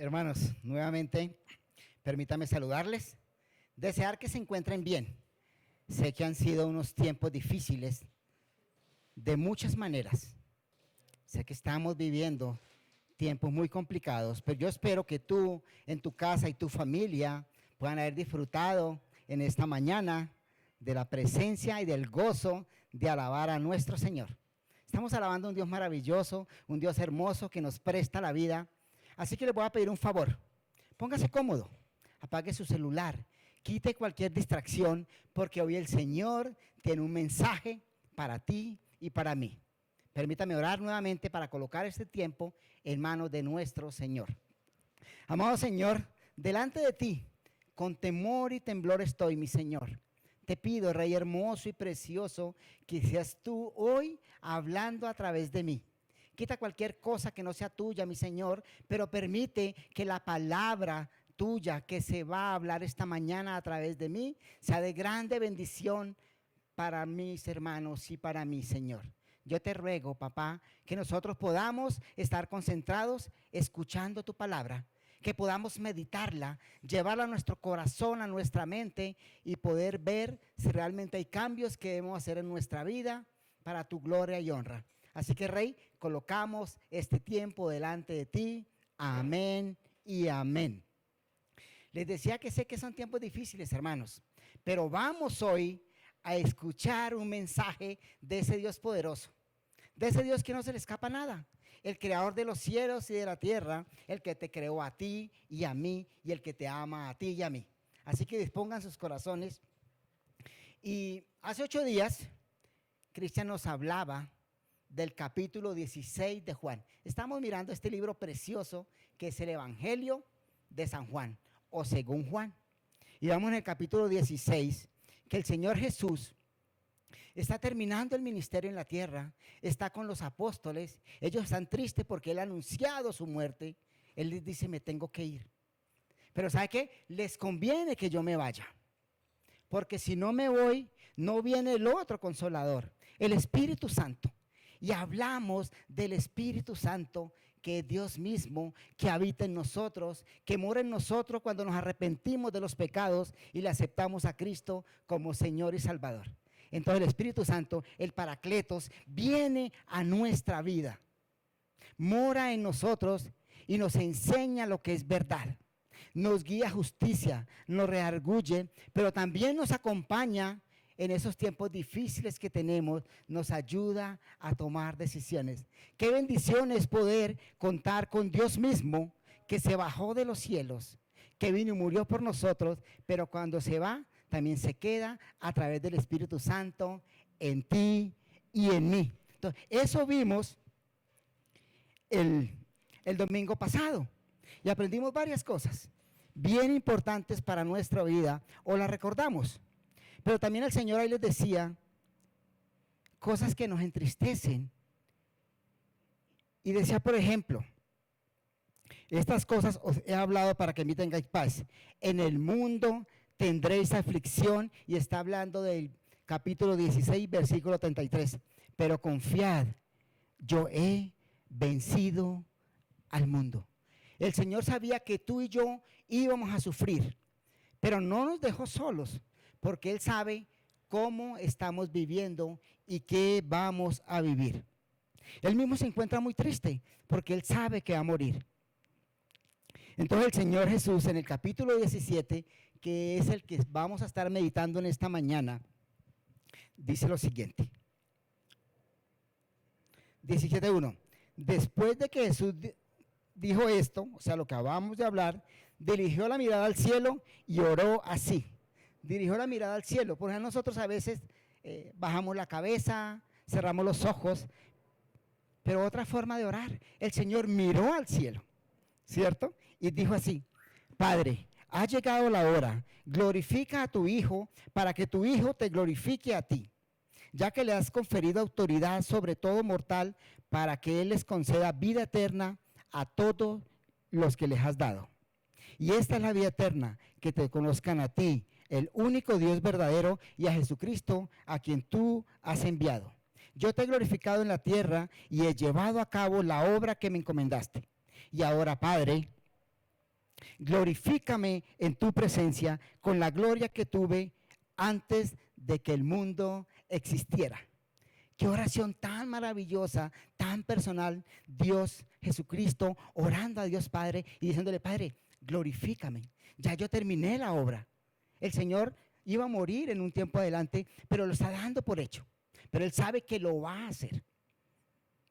Hermanos, nuevamente, permítame saludarles, desear que se encuentren bien. Sé que han sido unos tiempos difíciles de muchas maneras. Sé que estamos viviendo tiempos muy complicados, pero yo espero que tú, en tu casa y tu familia, puedan haber disfrutado en esta mañana de la presencia y del gozo de alabar a nuestro Señor. Estamos alabando a un Dios maravilloso, un Dios hermoso que nos presta la vida. Así que les voy a pedir un favor. Póngase cómodo, apague su celular, quite cualquier distracción, porque hoy el Señor tiene un mensaje para ti y para mí. Permítame orar nuevamente para colocar este tiempo en manos de nuestro Señor. Amado Señor, delante de ti, con temor y temblor estoy, mi Señor. Te pido, Rey hermoso y precioso, que seas tú hoy hablando a través de mí. Quita cualquier cosa que no sea tuya, mi Señor, pero permite que la palabra tuya que se va a hablar esta mañana a través de mí sea de grande bendición para mis hermanos y para mí, Señor. Yo te ruego, papá, que nosotros podamos estar concentrados escuchando tu palabra, que podamos meditarla, llevarla a nuestro corazón, a nuestra mente y poder ver si realmente hay cambios que debemos hacer en nuestra vida para tu gloria y honra. Así que, Rey, colocamos este tiempo delante de ti. Amén y amén. Les decía que sé que son tiempos difíciles, hermanos, pero vamos hoy a escuchar un mensaje de ese Dios poderoso, de ese Dios que no se le escapa nada, el creador de los cielos y de la tierra, el que te creó a ti y a mí y el que te ama a ti y a mí. Así que dispongan sus corazones. Y hace 8 días, Cristian nos hablaba del capítulo 16 de Juan. Estamos mirando este libro precioso que es el Evangelio de San Juan o según Juan. Y vamos en el capítulo 16, que el Señor Jesús está terminando el ministerio en la tierra, está con los apóstoles, ellos están tristes porque Él ha anunciado su muerte. Él les dice, me tengo que ir. Pero ¿sabe qué? Les conviene que yo me vaya, porque si no me voy, no viene el otro consolador, el Espíritu Santo. Y hablamos del Espíritu Santo, que es Dios mismo, que habita en nosotros, que mora en nosotros cuando nos arrepentimos de los pecados y le aceptamos a Cristo como Señor y Salvador. Entonces el Espíritu Santo, el Paracletos, viene a nuestra vida, mora en nosotros y nos enseña lo que es verdad. Nos guía a justicia, nos redarguye, pero también nos acompaña en esos tiempos difíciles que tenemos, nos ayuda a tomar decisiones. Qué bendición es poder contar con Dios mismo, que se bajó de los cielos, que vino y murió por nosotros, pero cuando se va, también se queda a través del Espíritu Santo en ti y en mí. Entonces, eso vimos el domingo pasado y aprendimos varias cosas bien importantes para nuestra vida, o las recordamos. Pero también el Señor ahí les decía cosas que nos entristecen. Y decía, por ejemplo, estas cosas os he hablado para que en mí tengáis paz. En el mundo tendréis aflicción, y está hablando del capítulo 16, versículo 33. Pero confiad, yo he vencido al mundo. El Señor sabía que tú y yo íbamos a sufrir, pero no nos dejó solos, porque Él sabe cómo estamos viviendo y qué vamos a vivir. Él mismo se encuentra muy triste porque Él sabe que va a morir. Entonces el Señor Jesús en el capítulo 17, que es el que vamos a estar meditando en esta mañana, dice lo siguiente. 17:1. Después de que Jesús dijo esto, o sea, lo que acabamos de hablar, dirigió la mirada al cielo y oró así. Dirigió la mirada al cielo. Por ejemplo, nosotros a veces bajamos la cabeza, cerramos los ojos, pero otra forma de orar, el Señor miró al cielo, ¿cierto? Y dijo así: Padre, ha llegado la hora, glorifica a tu Hijo para que tu Hijo te glorifique a ti, ya que le has conferido autoridad sobre todo mortal para que Él les conceda vida eterna a todos los que les has dado. Y esta es la vida eterna, que te conozcan a ti, el único Dios verdadero, y a Jesucristo, a quien tú has enviado. Yo te he glorificado en la tierra y he llevado a cabo la obra que me encomendaste. Y ahora, Padre, glorifícame en tu presencia con la gloria que tuve antes de que el mundo existiera. Qué oración tan maravillosa, tan personal, Dios Jesucristo orando a Dios Padre y diciéndole: Padre, glorifícame, ya yo terminé la obra. El Señor iba a morir en un tiempo adelante, pero lo está dando por hecho. Pero Él sabe que lo va a hacer.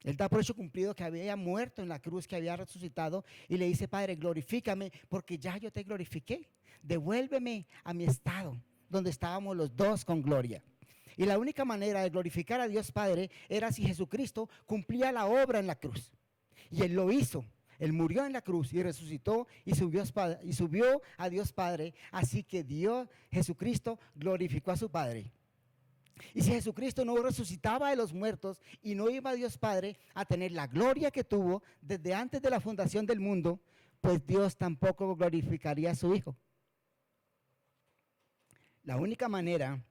Él da por hecho cumplido que había muerto en la cruz, que había resucitado, y le dice: Padre, glorifícame porque ya yo te glorifiqué. Devuélveme a mi estado, donde estábamos los dos con gloria. Y la única manera de glorificar a Dios Padre era si Jesucristo cumplía la obra en la cruz. Y Él lo hizo. Él murió en la cruz y resucitó y subió a Dios Padre. Así que Dios, Jesucristo, glorificó a su Padre. Y si Jesucristo no resucitaba de los muertos y no iba a Dios Padre a tener la gloria que tuvo desde antes de la fundación del mundo, pues Dios tampoco glorificaría a su Hijo. La única manera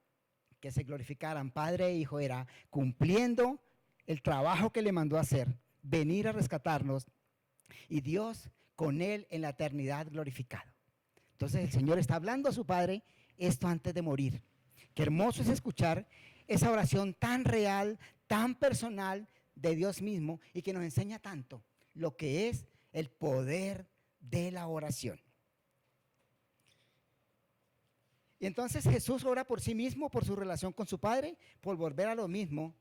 que se glorificaran Padre e Hijo era cumpliendo el trabajo que le mandó a hacer, venir a rescatarnos, y Dios con Él en la eternidad glorificado. Entonces el Señor está hablando a su Padre esto antes de morir. Qué hermoso es escuchar esa oración tan real, tan personal de Dios mismo, y que nos enseña tanto lo que es el poder de la oración. Y entonces Jesús ora por sí mismo, por su relación con su Padre, por volver a lo mismo.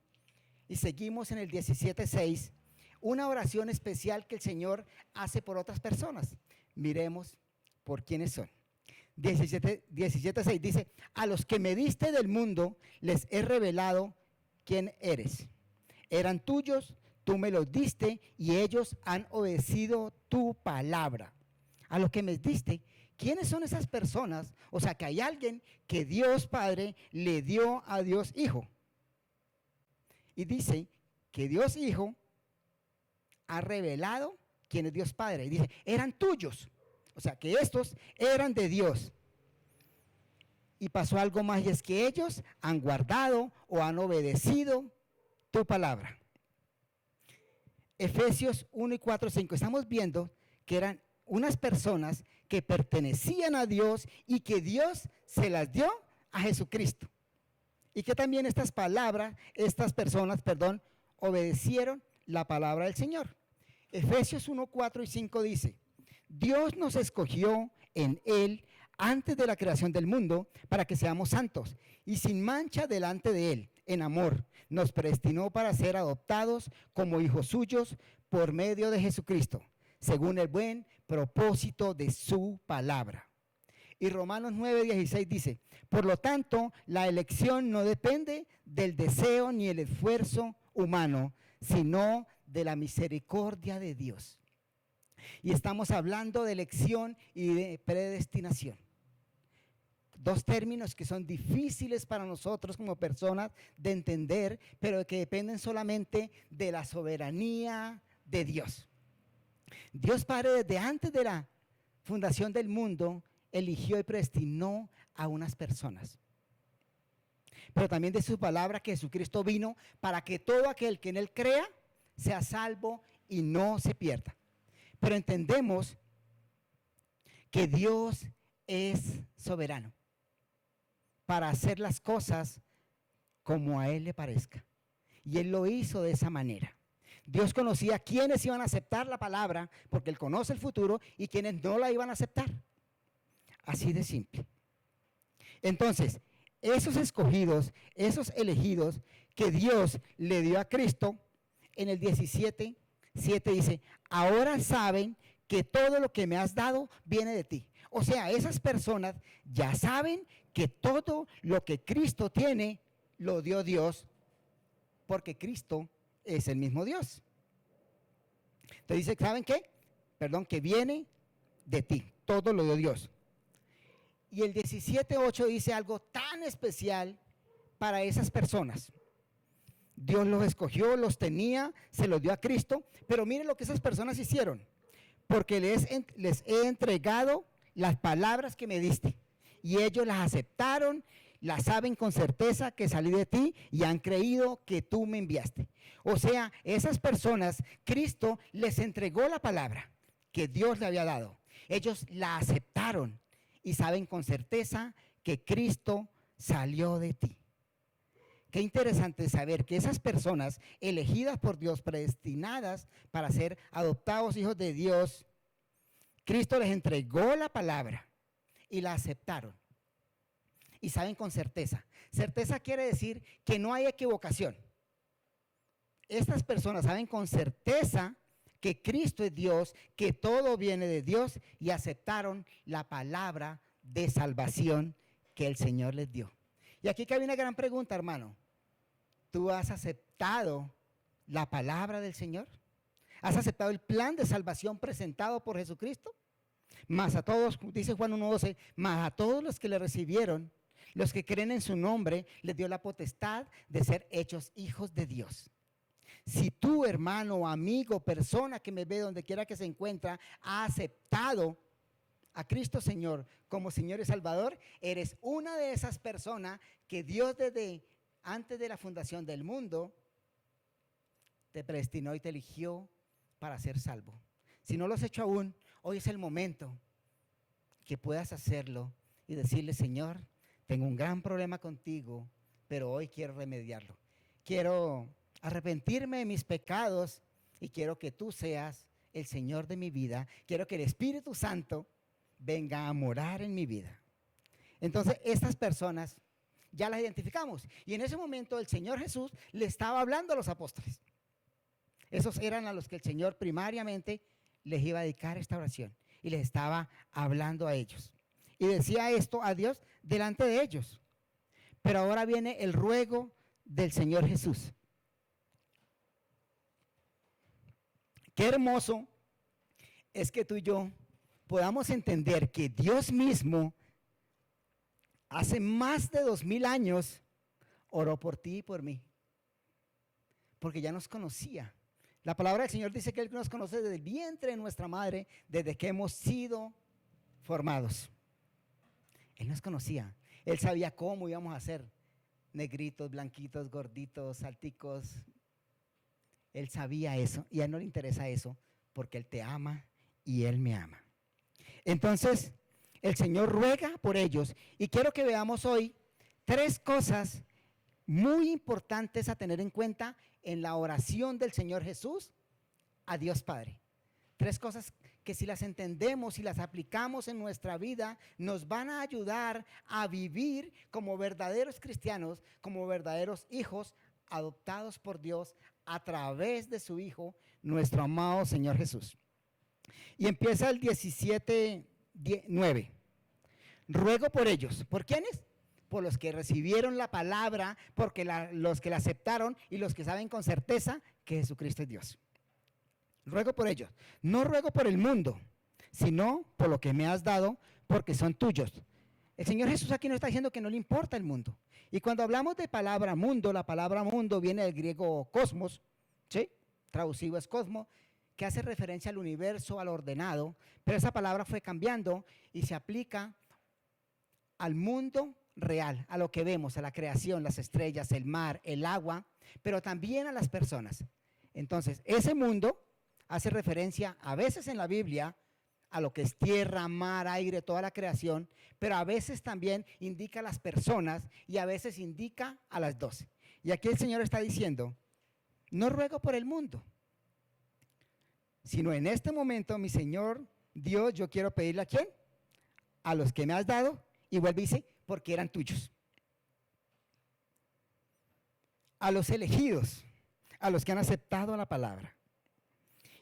Y seguimos en el 17:6, una oración especial que el Señor hace por otras personas. Miremos por quiénes son. 17:6 dice: a los que me diste del mundo les he revelado quién eres. Eran tuyos, tú me los diste y ellos han obedecido tu palabra. A los que me diste. ¿Quiénes son esas personas? O sea, que hay alguien que Dios Padre le dio a Dios Hijo. Y dice que Dios Hijo ha revelado quién es Dios Padre. Y dice: eran tuyos. O sea, que estos eran de Dios. Y pasó algo más, y es que ellos han guardado o han obedecido tu palabra. Efesios 1:4-5. Estamos viendo que eran unas personas que pertenecían a Dios y que Dios se las dio a Jesucristo. Y que también estas personas, obedecieron la palabra del Señor. Efesios 1:4-5 dice: Dios nos escogió en Él antes de la creación del mundo para que seamos santos y sin mancha delante de Él. En amor nos predestinó para ser adoptados como hijos suyos por medio de Jesucristo, según el buen propósito de su palabra. Y Romanos 9:16 dice: por lo tanto, la elección no depende del deseo ni el esfuerzo humano, sino de la misericordia de Dios. Y estamos hablando de elección y de predestinación. Dos términos que son difíciles para nosotros como personas de entender, pero que dependen solamente de la soberanía de Dios. Dios Padre, desde antes de la fundación del mundo, eligió y predestinó a unas personas. Pero también de su palabra que Jesucristo vino para que todo aquel que en Él crea sea salvo y no se pierda. Pero entendemos que Dios es soberano para hacer las cosas como a Él le parezca. Y Él lo hizo de esa manera. Dios conocía quiénes iban a aceptar la palabra, porque Él conoce el futuro, y quiénes no la iban a aceptar. Así de simple. Entonces, esos escogidos, esos elegidos que Dios le dio a Cristo, en el 17:7 dice: ahora saben que todo lo que me has dado viene de ti. O sea, esas personas ya saben que todo lo que Cristo tiene lo dio Dios, porque Cristo es el mismo Dios. Entonces dice: ¿saben qué? Que viene de ti, todo lo dio Dios. Y el 17:8 dice algo tan especial para esas personas. Dios los escogió, los tenía, se los dio a Cristo, pero miren lo que esas personas hicieron: porque les he entregado las palabras que me diste, y ellos las aceptaron, las saben con certeza que salí de ti y han creído que tú me enviaste. O sea, esas personas, Cristo les entregó la palabra que Dios le había dado, Ellos la aceptaron y saben con certeza que Cristo salió de ti. Qué interesante saber que esas personas elegidas por Dios, predestinadas para ser adoptados hijos de Dios, Cristo les entregó la palabra y la aceptaron. Y saben con certeza. Certeza quiere decir que no hay equivocación. Estas personas saben con certeza que Cristo es Dios, que todo viene de Dios y aceptaron la palabra de salvación que el Señor les dio. Y aquí cabe una gran pregunta, hermano. ¿Tú has aceptado la palabra del Señor? ¿Has aceptado el plan de salvación presentado por Jesucristo? Más a todos, dice Juan 1:12, más a todos los que le recibieron, los que creen en su nombre, les dio la potestad de ser hechos hijos de Dios. Si tú, hermano, amigo, persona que me ve donde quiera que se encuentra, ha aceptado a Cristo Señor como Señor y Salvador, eres una de esas personas que Dios desde antes de la fundación del mundo te predestinó y te eligió para ser salvo. Si no lo has hecho aún, hoy es el momento que puedas hacerlo y decirle: Señor, tengo un gran problema contigo, pero hoy quiero remediarlo. Quiero arrepentirme de mis pecados y quiero que tú seas el Señor de mi vida. Quiero que el Espíritu Santo venga a morar en mi vida. Entonces, estas personas ya las identificamos. Y en ese momento el Señor Jesús le estaba hablando a los apóstoles. Esos eran a los que el Señor primariamente les iba a dedicar esta oración. Y les estaba hablando a ellos. Y decía esto a Dios delante de ellos. Pero ahora viene el ruego del Señor Jesús. Qué hermoso es que tú y yo podamos entender que Dios mismo hace más de 2000 años oró por ti y por mí, porque ya nos conocía. La palabra del Señor dice que Él nos conoce desde el vientre de nuestra madre, desde que hemos sido formados. Él nos conocía. Él sabía cómo íbamos a ser, negritos, blanquitos, gorditos, alticos. Él sabía eso y a Él no le interesa eso, porque Él te ama y Él me ama. Entonces, el Señor ruega por ellos y quiero que veamos hoy 3 cosas muy importantes a tener en cuenta en la oración del Señor Jesús a Dios Padre. 3 cosas que si las entendemos y las aplicamos en nuestra vida, nos van a ayudar a vivir como verdaderos cristianos, como verdaderos hijos adoptados por Dios a través de su Hijo, nuestro amado Señor Jesús. Y empieza el 17:9. Ruego por ellos. ¿Por quiénes? Por los que recibieron la palabra, porque los que la aceptaron y los que saben con certeza que Jesucristo es Dios. Ruego por ellos. No ruego por el mundo, sino por lo que me has dado, porque son tuyos. El Señor Jesús aquí nos está diciendo que no le importa el mundo. Y cuando hablamos de palabra mundo, la palabra mundo viene del griego cosmos, ¿sí? Traducido es cosmos, que hace referencia al universo, al ordenado, pero esa palabra fue cambiando y se aplica al mundo real, a lo que vemos, a la creación, las estrellas, el mar, el agua, pero también a las personas. Entonces, ese mundo hace referencia a veces en la Biblia a lo que es tierra, mar, aire, toda la creación, pero a veces también indica a las personas y a veces indica a las 12. Y aquí el Señor está diciendo: no ruego por el mundo, sino en este momento, mi Señor Dios, yo quiero pedirle ¿a quién? A los que me has dado, y vuelve y dice, porque eran tuyos. A los elegidos, a los que han aceptado la palabra.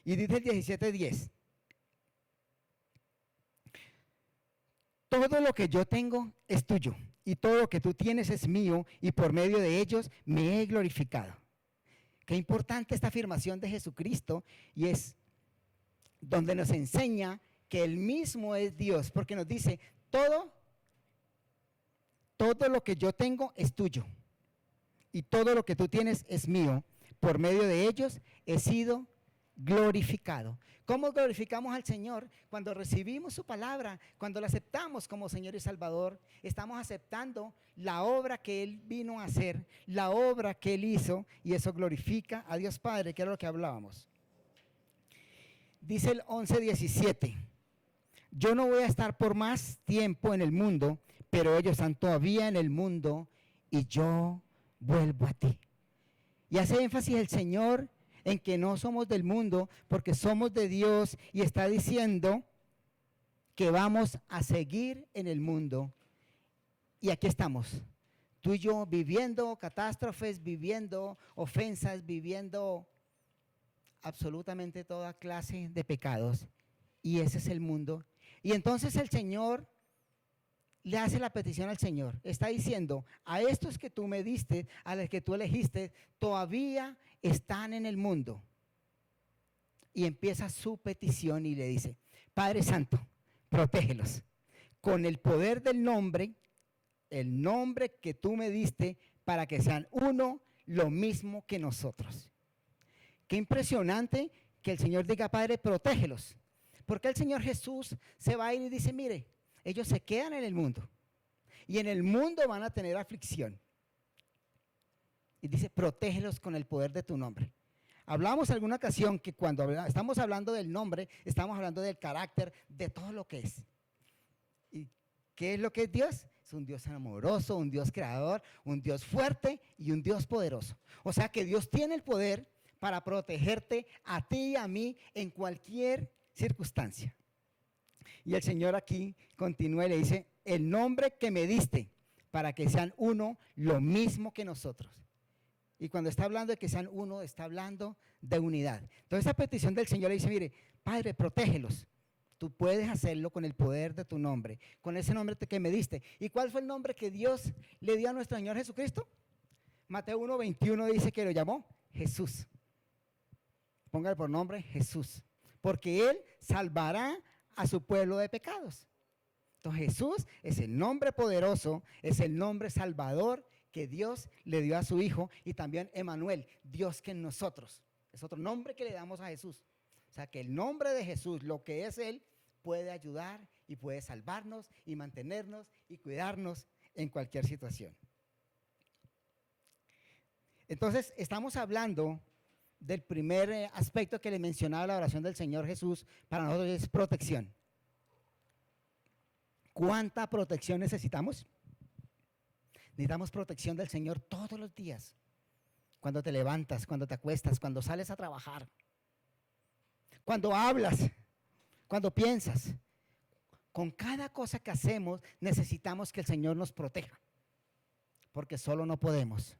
Y dice el 17:10. Todo lo que yo tengo es tuyo, y todo lo que tú tienes es mío, y por medio de ellos me he glorificado. Qué importante esta afirmación de Jesucristo, y es donde nos enseña que Él mismo es Dios, porque nos dice, todo lo que yo tengo es tuyo, y todo lo que tú tienes es mío, por medio de ellos he sido glorificado. ¿Cómo glorificamos al Señor? Cuando recibimos su palabra, cuando la aceptamos como Señor y Salvador, estamos aceptando la obra que Él vino a hacer, la obra que Él hizo, y eso glorifica a Dios Padre, que era lo que hablábamos. Dice el 11:17, yo no voy a estar por más tiempo en el mundo, pero ellos están todavía en el mundo y yo vuelvo a ti. Y hace énfasis el Señor en que no somos del mundo porque somos de Dios, y está diciendo que vamos a seguir en el mundo. Y aquí estamos, tú y yo, viviendo catástrofes, viviendo ofensas, viviendo absolutamente toda clase de pecados. Y ese es el mundo. Y entonces el Señor le hace la petición al Señor. Está diciendo, a estos que tú me diste, a los que tú elegiste, todavía están en el mundo. Y empieza su petición y le dice, Padre Santo, protégelos con el poder del nombre, el nombre que tú me diste, para que sean uno, lo mismo que nosotros. Qué impresionante que el Señor diga, Padre, protégelos. Porque el Señor Jesús se va a ir y dice, mire, ellos se quedan en el mundo. Y en el mundo van a tener aflicción. Y dice, protégelos con el poder de tu nombre. Hablamos en alguna ocasión que cuando estamos hablando del nombre, estamos hablando del carácter, de todo lo que es. ¿Y qué es lo que es Dios? Es un Dios amoroso, un Dios creador, un Dios fuerte y un Dios poderoso. O sea que Dios tiene el poder para protegerte a ti y a mí en cualquier circunstancia. Y el Señor aquí continúa y le dice, el nombre que me diste, para que sean uno, lo mismo que nosotros. Y cuando está hablando de que sean uno, está hablando de unidad. Entonces esa petición del Señor le dice, mire, Padre, protégelos. Tú puedes hacerlo con el poder de tu nombre, con ese nombre que me diste. ¿Y cuál fue el nombre que Dios le dio a nuestro Señor Jesucristo? Mateo 1:21 dice que lo llamó Jesús. Póngale por nombre Jesús, porque Él salvará a su pueblo de pecados. Entonces Jesús es el nombre poderoso, es el nombre salvador que Dios le dio a su Hijo, y también Emmanuel, Dios que en nosotros. Es otro nombre que le damos a Jesús. O sea que el nombre de Jesús, lo que es Él, puede ayudar y puede salvarnos y mantenernos y cuidarnos en cualquier situación. Entonces estamos hablando del primer aspecto que le mencionaba la oración del Señor Jesús, para nosotros es protección. ¿Cuánta protección necesitamos? Necesitamos protección del Señor todos los días. Cuando te levantas, cuando te acuestas, cuando sales a trabajar, cuando hablas, cuando piensas. Con cada cosa que hacemos necesitamos que el Señor nos proteja, porque solo no podemos.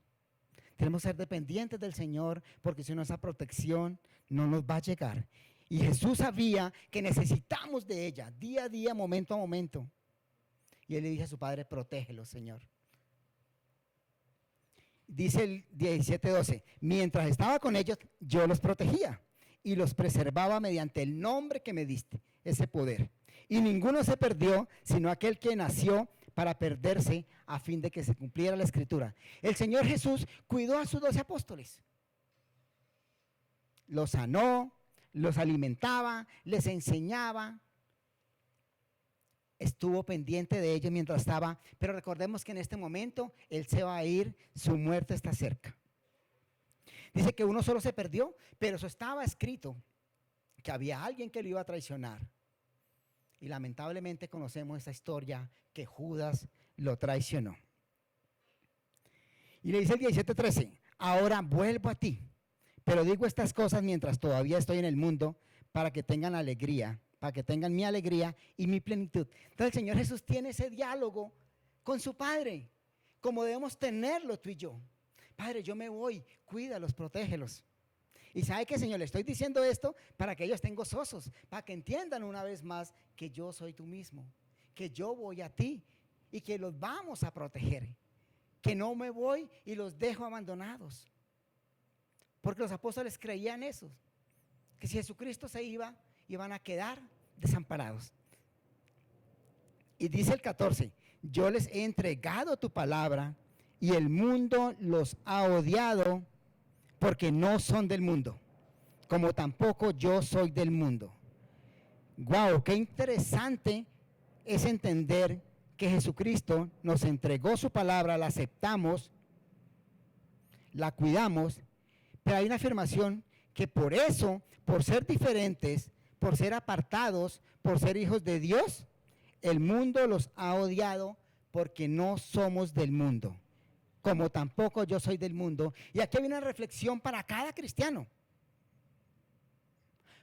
Tenemos que ser dependientes del Señor, porque si no, esa protección no nos va a llegar. Y Jesús sabía que necesitamos de ella, día a día, momento a momento. Y Él le dice a su Padre, protégelo, Señor. Dice el 17:12, mientras estaba con ellos, yo los protegía y los preservaba mediante el nombre que me diste, ese poder. Y ninguno se perdió, sino aquel que nació para perderse, a fin de que se cumpliera la Escritura. El Señor Jesús cuidó a sus 12 apóstoles. Los sanó, los alimentaba, les enseñaba. Estuvo pendiente de ellos mientras estaba, pero recordemos que en este momento Él se va a ir, su muerte está cerca. Dice que uno solo se perdió, pero eso estaba escrito, que había alguien que lo iba a traicionar. Y lamentablemente conocemos esa historia, que Judas lo traicionó. Y le dice el 17:13, ahora vuelvo a ti, pero digo estas cosas mientras todavía estoy en el mundo, para que tengan alegría, para que tengan mi alegría y mi plenitud. Entonces el Señor Jesús tiene ese diálogo con su Padre, como debemos tenerlo tú y yo. Padre, yo me voy, cuídalos, protégelos. Y sabe que, Señor, le estoy diciendo esto para que ellos estén gozosos, para que entiendan una vez más que yo soy tú mismo, que yo voy a ti y que los vamos a proteger, que no me voy y los dejo abandonados. Porque los apóstoles creían eso, que si Jesucristo se iba, iban a quedar desamparados. Y dice el 14, yo les he entregado tu palabra y el mundo los ha odiado porque no son del mundo, como tampoco yo soy del mundo. Wow, qué interesante es entender que Jesucristo nos entregó su palabra, la aceptamos, la cuidamos, pero hay una afirmación que por eso, por ser diferentes, por ser apartados, por ser hijos de Dios, el mundo los ha odiado porque no somos del mundo, como tampoco yo soy del mundo. Y aquí hay una reflexión para cada cristiano.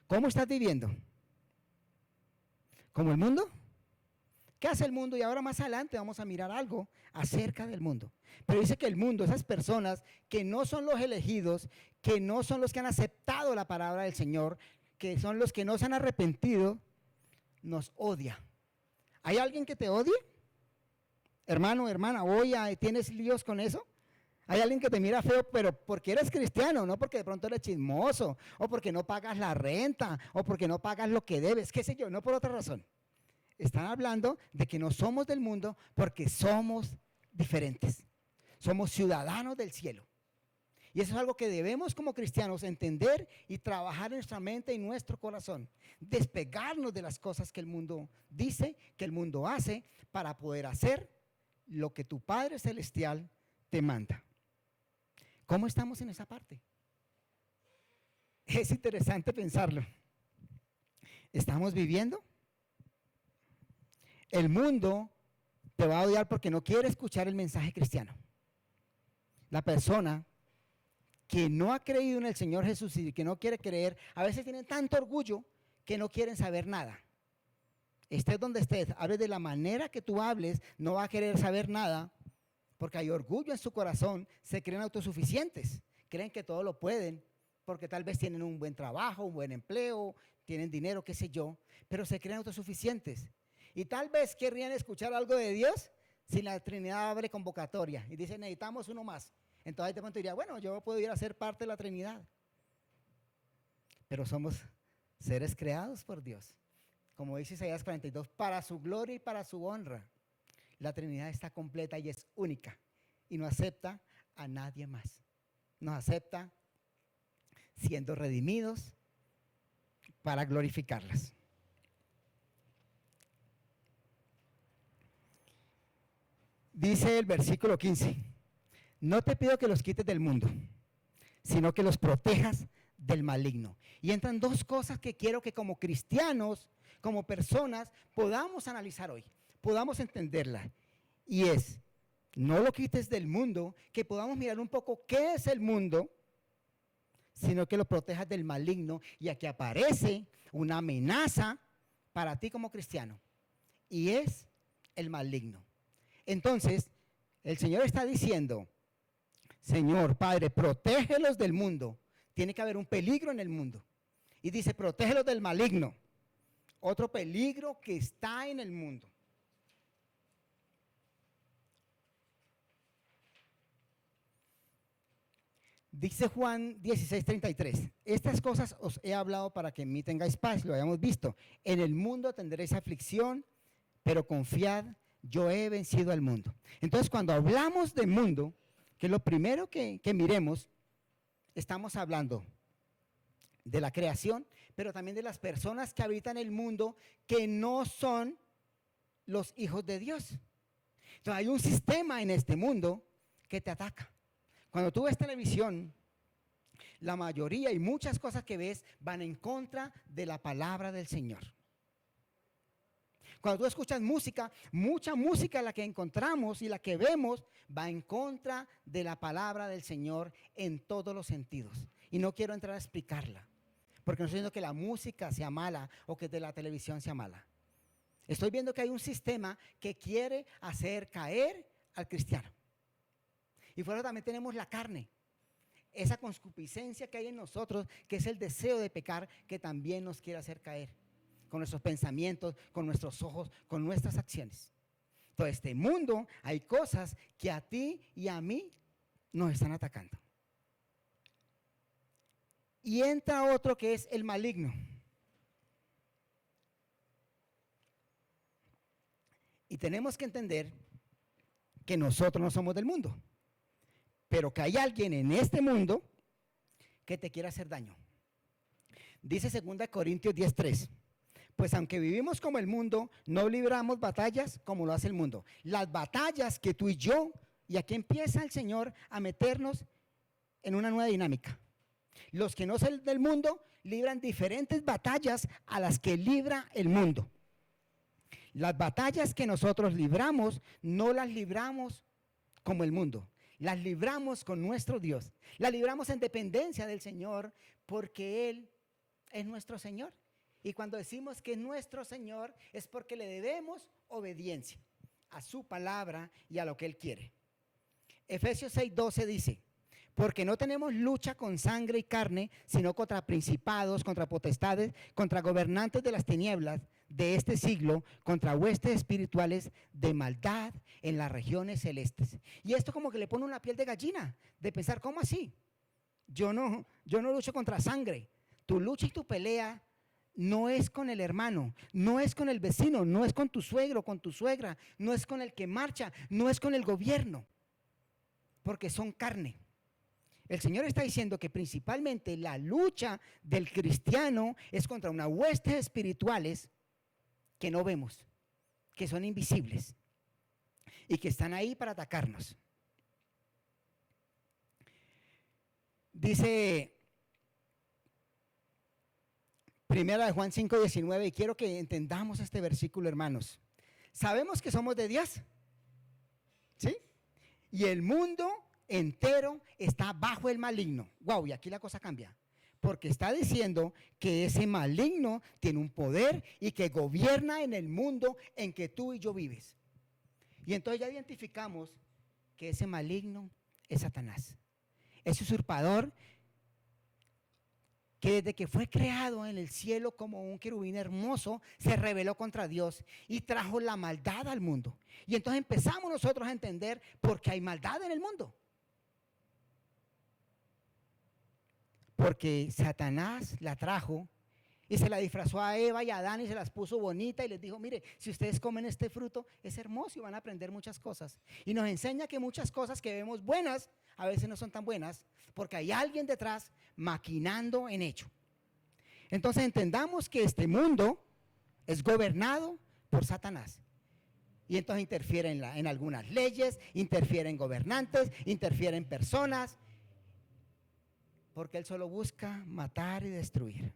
¿Cómo estás viviendo? ¿Como el mundo? ¿Qué hace el mundo? Y ahora más adelante vamos a mirar algo acerca del mundo. Pero dice que el mundo, esas personas que no son los elegidos, que no son los que han aceptado la palabra del Señor, que son los que no se han arrepentido, nos odia. ¿Hay alguien que te odie? Hermano, hermana, hoy ¿tienes líos con eso? Hay alguien que te mira feo, pero porque eres cristiano, no porque de pronto eres chismoso, o porque no pagas la renta, o porque no pagas lo que debes, qué sé yo, no por otra razón. Están hablando de que no somos del mundo porque somos diferentes. Somos ciudadanos del cielo. Y eso es algo que debemos como cristianos entender y trabajar en nuestra mente y nuestro corazón. Despegarnos de las cosas que el mundo dice, que el mundo hace, para poder hacer lo que tu Padre Celestial te manda. ¿Cómo estamos en esa parte? Es interesante pensarlo. ¿Estamos viviendo? El mundo te va a odiar porque no quiere escuchar el mensaje cristiano. La persona que no ha creído en el Señor Jesús y que no quiere creer, a veces tienen tanto orgullo que no quieren saber nada. Estés donde estés, hables de la manera que tú hables, no va a querer saber nada porque hay orgullo en su corazón, se creen autosuficientes, creen que todo lo pueden porque tal vez tienen un buen trabajo, un buen empleo, tienen dinero, qué sé yo, pero se creen autosuficientes. Y tal vez querrían escuchar algo de Dios si la Trinidad abre convocatoria y dice necesitamos uno más. Entonces de pronto diría, bueno, yo puedo ir a ser parte de la Trinidad. Pero somos seres creados por Dios. Como dice Isaías 42, para su gloria y para su honra. La Trinidad está completa y es única. Y no acepta a nadie más. Nos acepta siendo redimidos para glorificarlas. Dice el versículo 15, no te pido que los quites del mundo, sino que los protejas del maligno. Y entran dos cosas que quiero que como cristianos, como personas, podamos analizar hoy, podamos entenderla. Y es, no lo quites del mundo, que podamos mirar un poco qué es el mundo, sino que lo protejas del maligno. Y aquí aparece una amenaza para ti como cristiano, y es el maligno. Entonces, el Señor está diciendo, Señor, Padre, protégelos del mundo. Tiene que haber un peligro en el mundo. Y dice, protégelos del maligno. Otro peligro que está en el mundo. Dice Juan 16:33, estas cosas os he hablado para que en mí tengáis paz, lo hayamos visto. En el mundo tendréis aflicción, pero confiad, yo he vencido al mundo. Entonces, cuando hablamos de mundo, que es lo primero que miremos, estamos hablando de la creación, pero también de las personas que habitan el mundo que no son los hijos de Dios. Entonces, hay un sistema en este mundo que te ataca. Cuando tú ves televisión, la mayoría y muchas cosas que ves van en contra de la palabra del Señor. Cuando tú escuchas música, mucha música la que encontramos y la que vemos va en contra de la palabra del Señor en todos los sentidos. Y no quiero entrar a explicarla, porque no estoy diciendo que la música sea mala o que de la televisión sea mala. Estoy viendo que hay un sistema que quiere hacer caer al cristiano. Y fuera también tenemos la carne, esa concupiscencia que hay en nosotros, que es el deseo de pecar, que también nos quiere hacer caer. Con nuestros pensamientos, con nuestros ojos, con nuestras acciones. Todo este mundo hay cosas que a ti y a mí nos están atacando. Y entra otro que es el maligno. Y tenemos que entender que nosotros no somos del mundo, pero que hay alguien en este mundo que te quiere hacer daño. Dice 2 Corintios 10:3. Pues aunque vivimos como el mundo, no libramos batallas como lo hace el mundo. Las batallas que tú y yo, y aquí empieza el Señor a meternos en una nueva dinámica. Los que no son del mundo libran diferentes batallas a las que libra el mundo. Las batallas que nosotros libramos, no las libramos como el mundo. Las libramos con nuestro Dios. Las libramos en dependencia del Señor porque Él es nuestro Señor. Y cuando decimos que es nuestro Señor es porque le debemos obediencia a su palabra y a lo que Él quiere. Efesios 6:12 dice: porque no tenemos lucha con sangre y carne, sino contra principados, contra potestades, contra gobernantes de las tinieblas de este siglo, contra huestes espirituales de maldad en las regiones celestes. Y esto como que le pone una piel de gallina, de pensar, ¿cómo así? Yo no lucho contra sangre. Tu lucha y tu pelea no es con el hermano, no es con el vecino, no es con tu suegro, con tu suegra, no es con el que marcha, no es con el gobierno, porque son carne. El Señor está diciendo que principalmente la lucha del cristiano es contra unas huestes espirituales que no vemos, que son invisibles y que están ahí para atacarnos. Dice Primera de Juan 5:19, y quiero que entendamos este versículo, hermanos. Sabemos que somos de Dios, ¿sí? Y el mundo entero está bajo el maligno. Wow, y aquí la cosa cambia. Porque está diciendo que ese maligno tiene un poder y que gobierna en el mundo en que tú y yo vives. Y entonces ya identificamos que ese maligno es Satanás. Es usurpador que desde que fue creado en el cielo como un querubín hermoso, se rebeló contra Dios y trajo la maldad al mundo. Y entonces empezamos nosotros a entender por qué hay maldad en el mundo. Porque Satanás la trajo y se la disfrazó a Eva y a Adán y se las puso bonita y les dijo, mire, si ustedes comen este fruto es hermoso y van a aprender muchas cosas. Y nos enseña que muchas cosas que vemos buenas a veces no son tan buenas porque hay alguien detrás maquinando en hecho. Entonces entendamos que este mundo es gobernado por Satanás. Y entonces interfiere en algunas leyes, interfiere en gobernantes, interfiere en personas, porque él solo busca matar y destruir.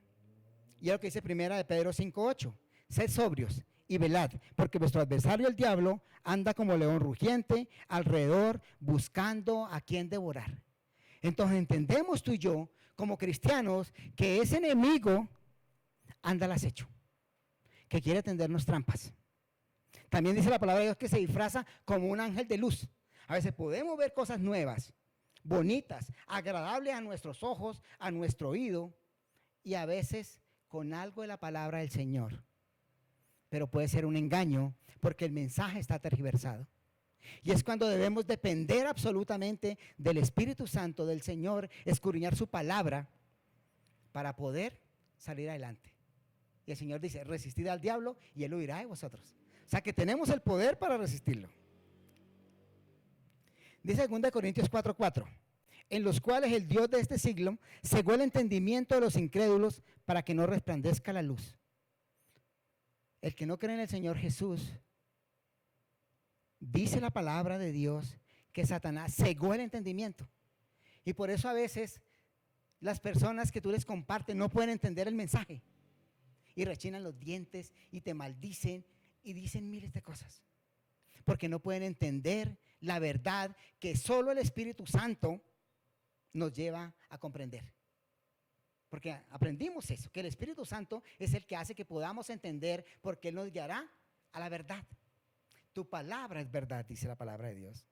Y es lo que dice primera de Pedro 5:8. Sed sobrios y velad, porque vuestro adversario el diablo anda como león rugiente alrededor buscando a quien devorar. Entonces entendemos tú y yo como cristianos que ese enemigo anda al acecho, que quiere tendernos trampas. También dice la palabra de Dios que se disfraza como un ángel de luz. A veces podemos ver cosas nuevas, bonitas, agradables a nuestros ojos, a nuestro oído, y a veces con algo de la palabra del Señor. Pero puede ser un engaño porque el mensaje está tergiversado. Y es cuando debemos depender absolutamente del Espíritu Santo, del Señor, escudriñar su palabra para poder salir adelante. Y el Señor dice, resistid al diablo y él huirá de vosotros. O sea que tenemos el poder para resistirlo. Dice 2 Corintios 4:4, en los cuales el Dios de este siglo cegó el entendimiento de los incrédulos para que no resplandezca la luz. El que no cree en el Señor Jesús, dice la palabra de Dios que Satanás cegó el entendimiento. Y por eso a veces las personas que tú les compartes no pueden entender el mensaje. Y rechinan los dientes y te maldicen y dicen miles de cosas. Porque no pueden entender la verdad que solo el Espíritu Santo nos lleva a comprender. Porque aprendimos eso, que el Espíritu Santo es el que hace que podamos entender, porque Él nos guiará a la verdad. Tu palabra es verdad, dice la palabra de Dios.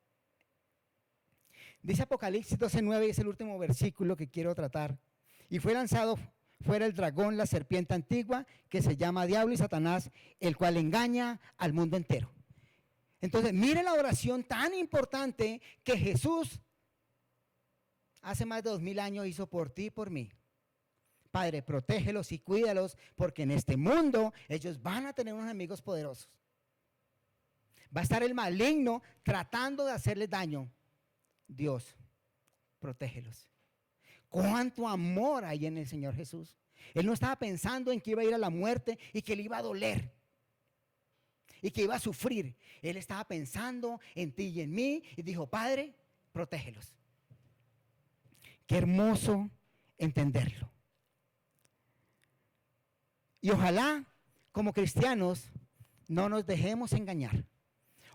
Dice Apocalipsis 12:9, y es el último versículo que quiero tratar. Y fue lanzado fuera el dragón, la serpiente antigua, que se llama Diablo y Satanás, el cual engaña al mundo entero. Entonces, mire la oración tan importante que Jesús hace más de 2000 años hizo por ti y por mí. Padre, protégelos y cuídalos, porque en este mundo ellos van a tener unos enemigos poderosos. Va a estar el maligno tratando de hacerles daño. Dios, protégelos. Cuánto amor hay en el Señor Jesús. Él no estaba pensando en que iba a ir a la muerte y que le iba a doler y que iba a sufrir. Él estaba pensando en ti y en mí y dijo, Padre, protégelos. Qué hermoso entenderlo. Y ojalá, como cristianos, no nos dejemos engañar.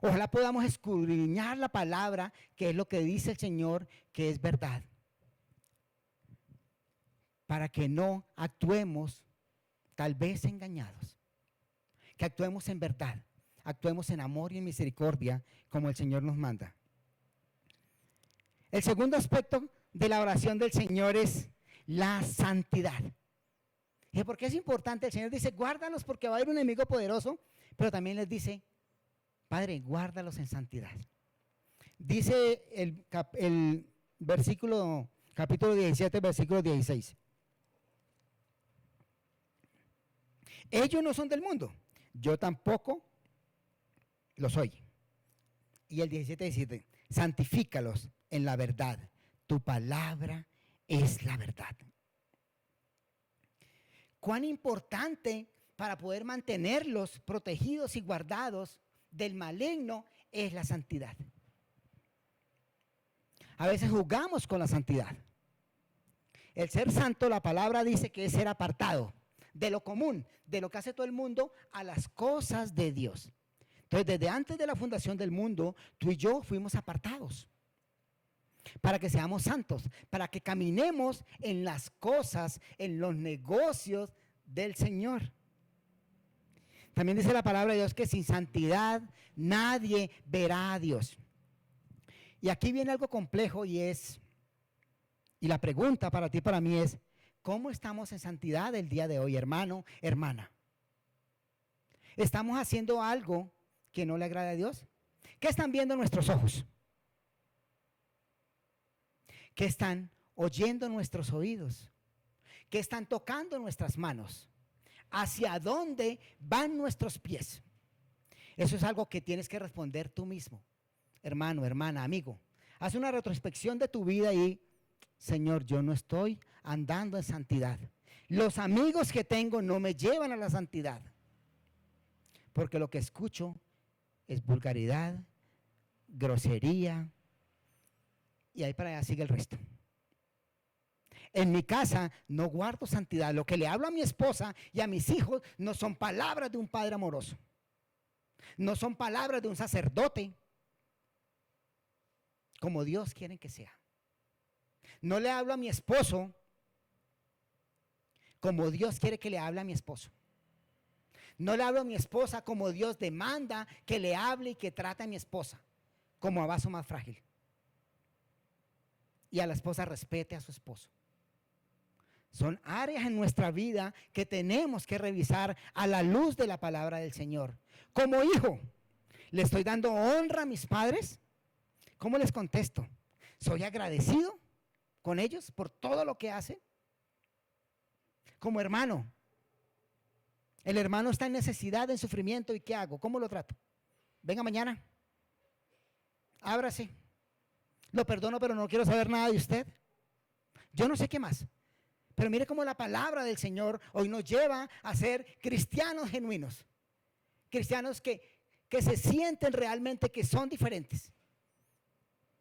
Ojalá podamos escudriñar la palabra, que es lo que dice el Señor, que es verdad. Para que no actuemos tal vez engañados. Que actuemos en verdad, actuemos en amor y en misericordia, como el Señor nos manda. El segundo aspecto de la oración del Señor es la santidad. ¿Y por qué es importante? El Señor dice, guárdalos porque va a haber un enemigo poderoso, pero también les dice, Padre, guárdalos en santidad. Dice el versículo, capítulo 17, versículo 16. Ellos no son del mundo, yo tampoco lo soy. Y el 17 dice, santifícalos en la verdad, tu palabra es la verdad. Cuán importante para poder mantenerlos protegidos y guardados del maligno es la santidad. A veces jugamos con la santidad. El ser santo, la palabra dice que es ser apartado de lo común, de lo que hace todo el mundo, a las cosas de Dios. Entonces, desde antes de la fundación del mundo, tú y yo fuimos apartados para que seamos santos, para que caminemos en las cosas, en los negocios del Señor. También dice la palabra de Dios que sin santidad nadie verá a Dios. Y aquí viene algo complejo y la pregunta para ti y para mí es, ¿cómo estamos en santidad el día de hoy, hermano, hermana? ¿Estamos haciendo algo que no le agrada a Dios? ¿Qué están viendo nuestros ojos? ¿Qué están oyendo nuestros oídos? ¿Qué están tocando nuestras manos? ¿Hacia dónde van nuestros pies? Eso es algo que tienes que responder tú mismo, hermano, hermana, amigo. Haz una retrospección de tu vida y, Señor, yo no estoy andando en santidad. Los amigos que tengo no me llevan a la santidad. Porque lo que escucho es vulgaridad, grosería, y ahí para allá sigue el resto. En mi casa no guardo santidad. Lo que le hablo a mi esposa y a mis hijos no son palabras de un padre amoroso. No son palabras de un sacerdote como Dios quiere que sea. No le hablo a mi esposo como Dios quiere que le hable a mi esposo. No le hablo a mi esposa como Dios demanda que le hable y que trate a mi esposa, como a vaso más frágil. Y a la esposa respete a su esposo. Son áreas en nuestra vida que tenemos que revisar a la luz de la palabra del Señor. Como hijo, ¿le estoy dando honra a mis padres? ¿Cómo les contesto? ¿Soy agradecido con ellos por todo lo que hacen? Como hermano, el hermano está en necesidad, en sufrimiento, ¿y qué hago? ¿Cómo lo trato? Venga mañana, ábrase. Lo perdono, pero no quiero saber nada de usted. Yo no sé qué más. Pero mire cómo la palabra del Señor hoy nos lleva a ser cristianos genuinos. Cristianos que se sienten realmente que son diferentes.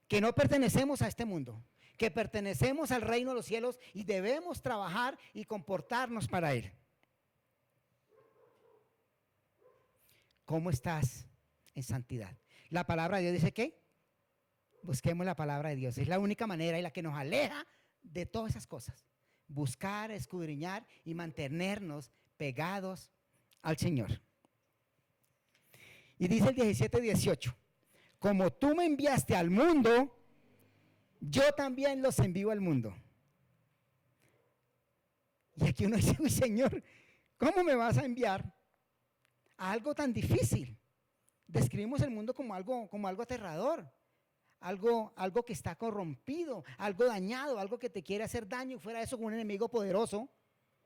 Que no pertenecemos a este mundo. Que pertenecemos al reino de los cielos y debemos trabajar y comportarnos para Él. ¿Cómo estás en santidad? La palabra de Dios dice que busquemos la palabra de Dios. Es la única manera y la que nos aleja de todas esas cosas. Buscar, escudriñar y mantenernos pegados al Señor. Y dice el 17-18, como tú me enviaste al mundo, yo también los envío al mundo. Y aquí uno dice, uy, Señor, ¿cómo me vas a enviar a algo tan difícil? Describimos el mundo como algo aterrador. Algo que está corrompido, algo dañado, algo que te quiere hacer daño. Fuera de eso, con un enemigo poderoso,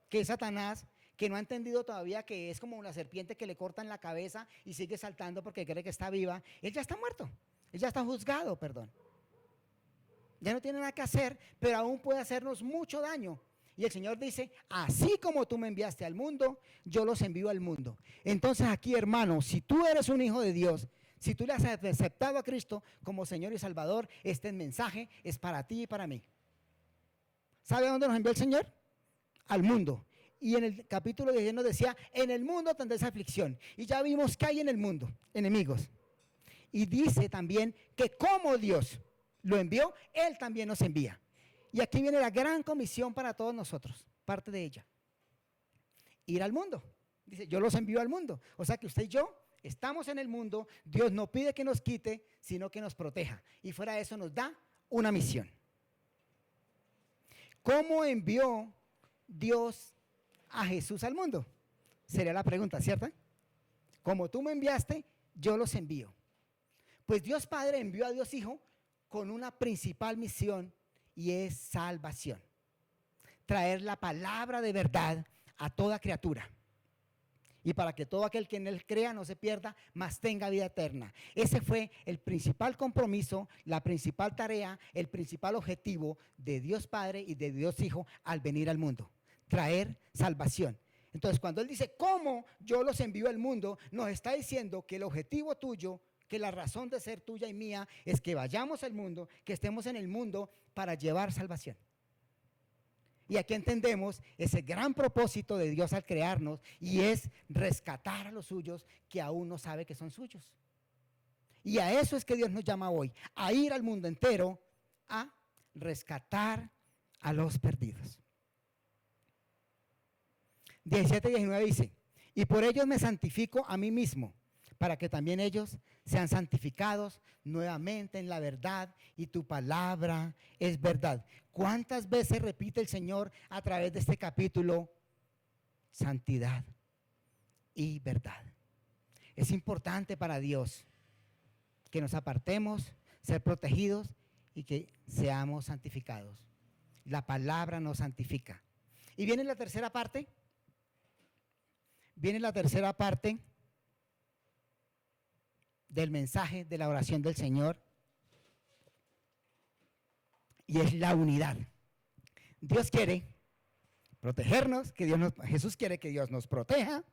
que es Satanás, que no ha entendido todavía que es como una serpiente que le cortan la cabeza y sigue saltando porque cree que está viva. Él ya está muerto, él ya está juzgado, perdón. Ya no tiene nada que hacer, pero aún puede hacernos mucho daño. Y el Señor dice, así como tú me enviaste al mundo, yo los envío al mundo. Entonces aquí, hermano, si tú eres un hijo de Dios, si tú le has aceptado a Cristo como Señor y Salvador, este mensaje es para ti y para mí. ¿Sabe a dónde nos envió el Señor? Al mundo. Y en el capítulo 10 nos decía, en el mundo tendréis aflicción. Y ya vimos que hay en el mundo enemigos. Y dice también que como Dios lo envió, Él también nos envía. Y aquí viene la gran comisión para todos nosotros, parte de ella. Ir al mundo. Dice, yo los envío al mundo. O sea que usted y yo estamos en el mundo, Dios no pide que nos quite, sino que nos proteja. Y fuera de eso nos da una misión. ¿Cómo envió Dios a Jesús al mundo? Sería la pregunta, ¿cierto? Como tú me enviaste, yo los envío. Pues Dios Padre envió a Dios Hijo con una principal misión y es salvación. Traer la palabra de verdad a toda criatura. Y para que todo aquel que en Él crea no se pierda, mas tenga vida eterna. Ese fue el principal compromiso, la principal tarea, el principal objetivo de Dios Padre y de Dios Hijo al venir al mundo. Traer salvación. Entonces, cuando Él dice, ¿cómo yo los envío al mundo? Nos está diciendo que el objetivo tuyo, que la razón de ser tuya y mía, es que vayamos al mundo, que estemos en el mundo para llevar salvación. Y aquí entendemos ese gran propósito de Dios al crearnos y es rescatar a los suyos que aún no sabe que son suyos. Y a eso es que Dios nos llama hoy, a ir al mundo entero a rescatar a los perdidos. 17 y 19 dice, y por ellos me santifico a mí mismo, para que también ellos sean santificados nuevamente en la verdad, y tu palabra es verdad. ¿Cuántas veces repite el Señor a través de este capítulo? Santidad y verdad. Es importante para Dios que nos apartemos, ser protegidos y que seamos santificados. La palabra nos santifica. Y viene la tercera parte. Viene la tercera parte del mensaje de la oración del Señor, y es la unidad. Dios quiere protegernos, Jesús quiere que Dios nos proteja,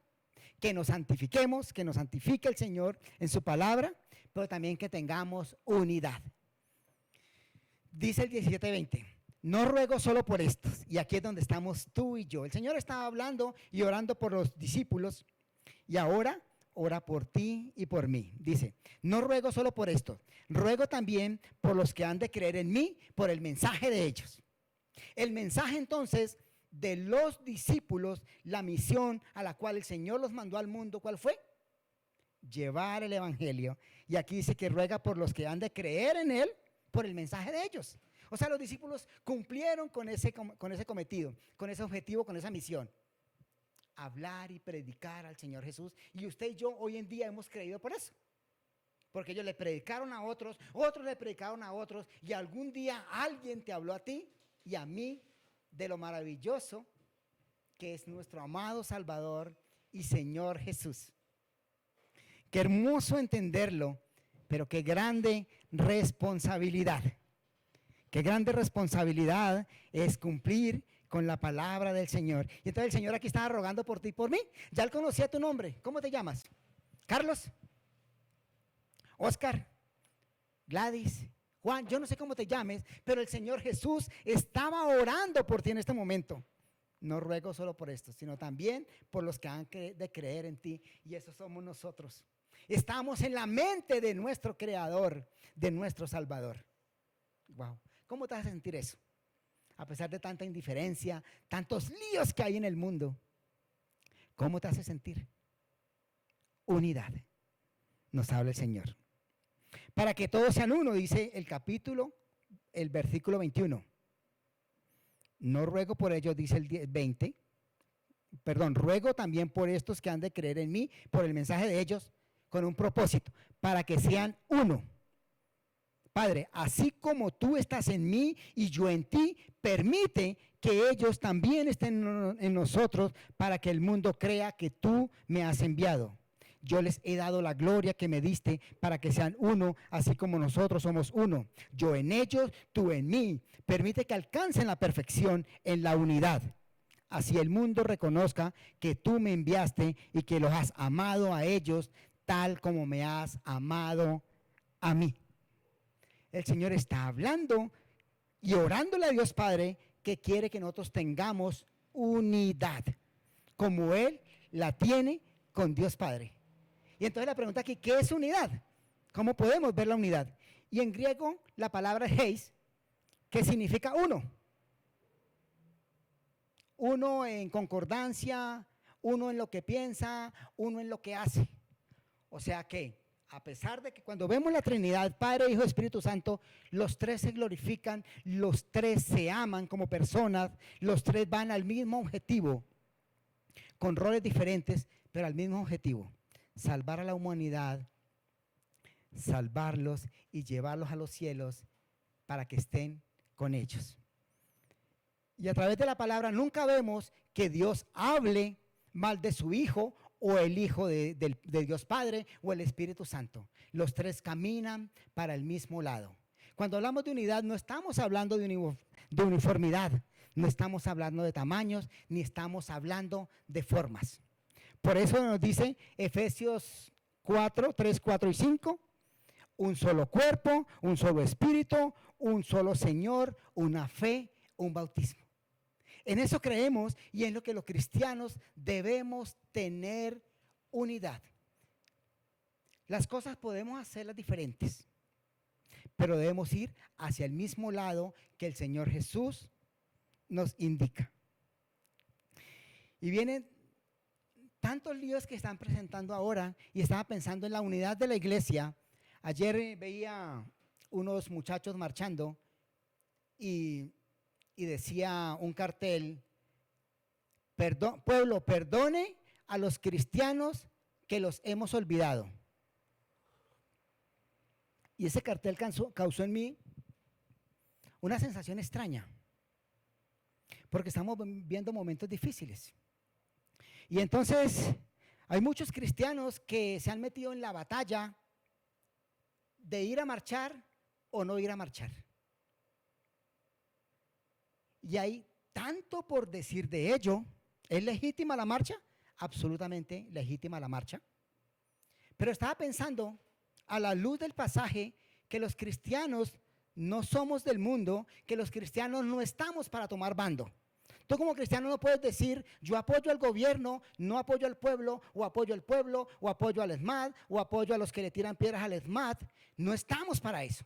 que nos santifiquemos, que nos santifique el Señor en su palabra, pero también que tengamos unidad. Dice el 17:20, no ruego solo por estos, y aquí es donde estamos tú y yo. El Señor estaba hablando y orando por los discípulos, y ahora ora por ti y por mí. Dice, no ruego solo por esto, ruego también por los que han de creer en mí, por el mensaje de ellos. El mensaje entonces de los discípulos, la misión a la cual el Señor los mandó al mundo, ¿cuál fue? Llevar el evangelio. Y aquí dice que ruega por los que han de creer en Él, por el mensaje de ellos. O sea, los discípulos cumplieron con ese cometido, con ese objetivo, con esa misión. Hablar y predicar al Señor Jesús, y usted y yo hoy en día hemos creído por eso, porque ellos le predicaron a otros, otros le predicaron a otros, y algún día alguien te habló a ti y a mí de lo maravilloso que es nuestro amado Salvador y Señor Jesús. Qué hermoso entenderlo, pero qué grande responsabilidad. Qué grande responsabilidad es cumplir con la palabra del Señor. Y entonces el Señor aquí estaba rogando por ti y por mí. Ya Él conocía tu nombre. ¿Cómo te llamas? Carlos, Oscar, Gladys, Juan, yo no sé cómo te llames, pero el Señor Jesús estaba orando por ti en este momento. No ruego solo por esto, sino también por los que han de creer en ti, y eso somos nosotros. Estamos en la mente de nuestro Creador, de nuestro Salvador. Wow, ¿cómo te vas a sentir eso? A pesar de tanta indiferencia, tantos líos que hay en el mundo, ¿cómo te hace sentir? Unidad, nos habla el Señor. Para que todos sean uno, dice el versículo 21. No ruego por ellos, dice el 20. Perdón, ruego también por estos que han de creer en mí, por el mensaje de ellos, con un propósito, para que sean uno. Padre, así como tú estás en mí y yo en ti, permite que ellos también estén en nosotros para que el mundo crea que tú me has enviado. Yo les he dado la gloria que me diste para que sean uno, así como nosotros somos uno. Yo en ellos, tú en mí. Permite que alcancen la perfección en la unidad. Así el mundo reconozca que tú me enviaste y que los has amado a ellos tal como me has amado a mí. El Señor está hablando y orándole a Dios Padre que quiere que nosotros tengamos unidad, como Él la tiene con Dios Padre. Y entonces la pregunta aquí, ¿qué es unidad? ¿Cómo podemos ver la unidad? Y en griego la palabra heis, que significa uno. Uno en concordancia, uno en lo que piensa, uno en lo que hace. O sea que, a pesar de que cuando vemos la Trinidad, Padre, Hijo, Espíritu Santo, los tres se glorifican, los tres se aman como personas, los tres van al mismo objetivo, con roles diferentes, pero al mismo objetivo: salvar a la humanidad, salvarlos y llevarlos a los cielos para que estén con ellos. Y a través de la palabra nunca vemos que Dios hable mal de su Hijo o el Hijo de Dios Padre o el Espíritu Santo. Los tres caminan para el mismo lado. Cuando hablamos de unidad no estamos hablando de uniformidad, no estamos hablando de tamaños, ni estamos hablando de formas. Por eso nos dice Efesios 4, 3, 4 y 5, un solo cuerpo, un solo espíritu, un solo Señor, una fe, un bautismo. En eso creemos y en lo que los cristianos debemos tener unidad. Las cosas podemos hacerlas diferentes, pero debemos ir hacia el mismo lado que el Señor Jesús nos indica. Y vienen tantos líos que están presentando ahora y estaba pensando en la unidad de la iglesia. Ayer veía unos muchachos marchando y decía un cartel: pueblo, perdone a los cristianos que los hemos olvidado. Y ese cartel causó en mí una sensación extraña, porque estamos viendo momentos difíciles. Y entonces hay muchos cristianos que se han metido en la batalla de ir a marchar o no ir a marchar. Y hay tanto por decir de ello. ¿Es legítima la marcha? Absolutamente legítima la marcha. Pero estaba pensando, a la luz del pasaje, que los cristianos no somos del mundo, que los cristianos no estamos para tomar bando. Tú como cristiano no puedes decir: yo apoyo al gobierno, no apoyo al pueblo, o apoyo al pueblo, o apoyo al ESMAD, o apoyo a los que le tiran piedras al ESMAD. No estamos para eso.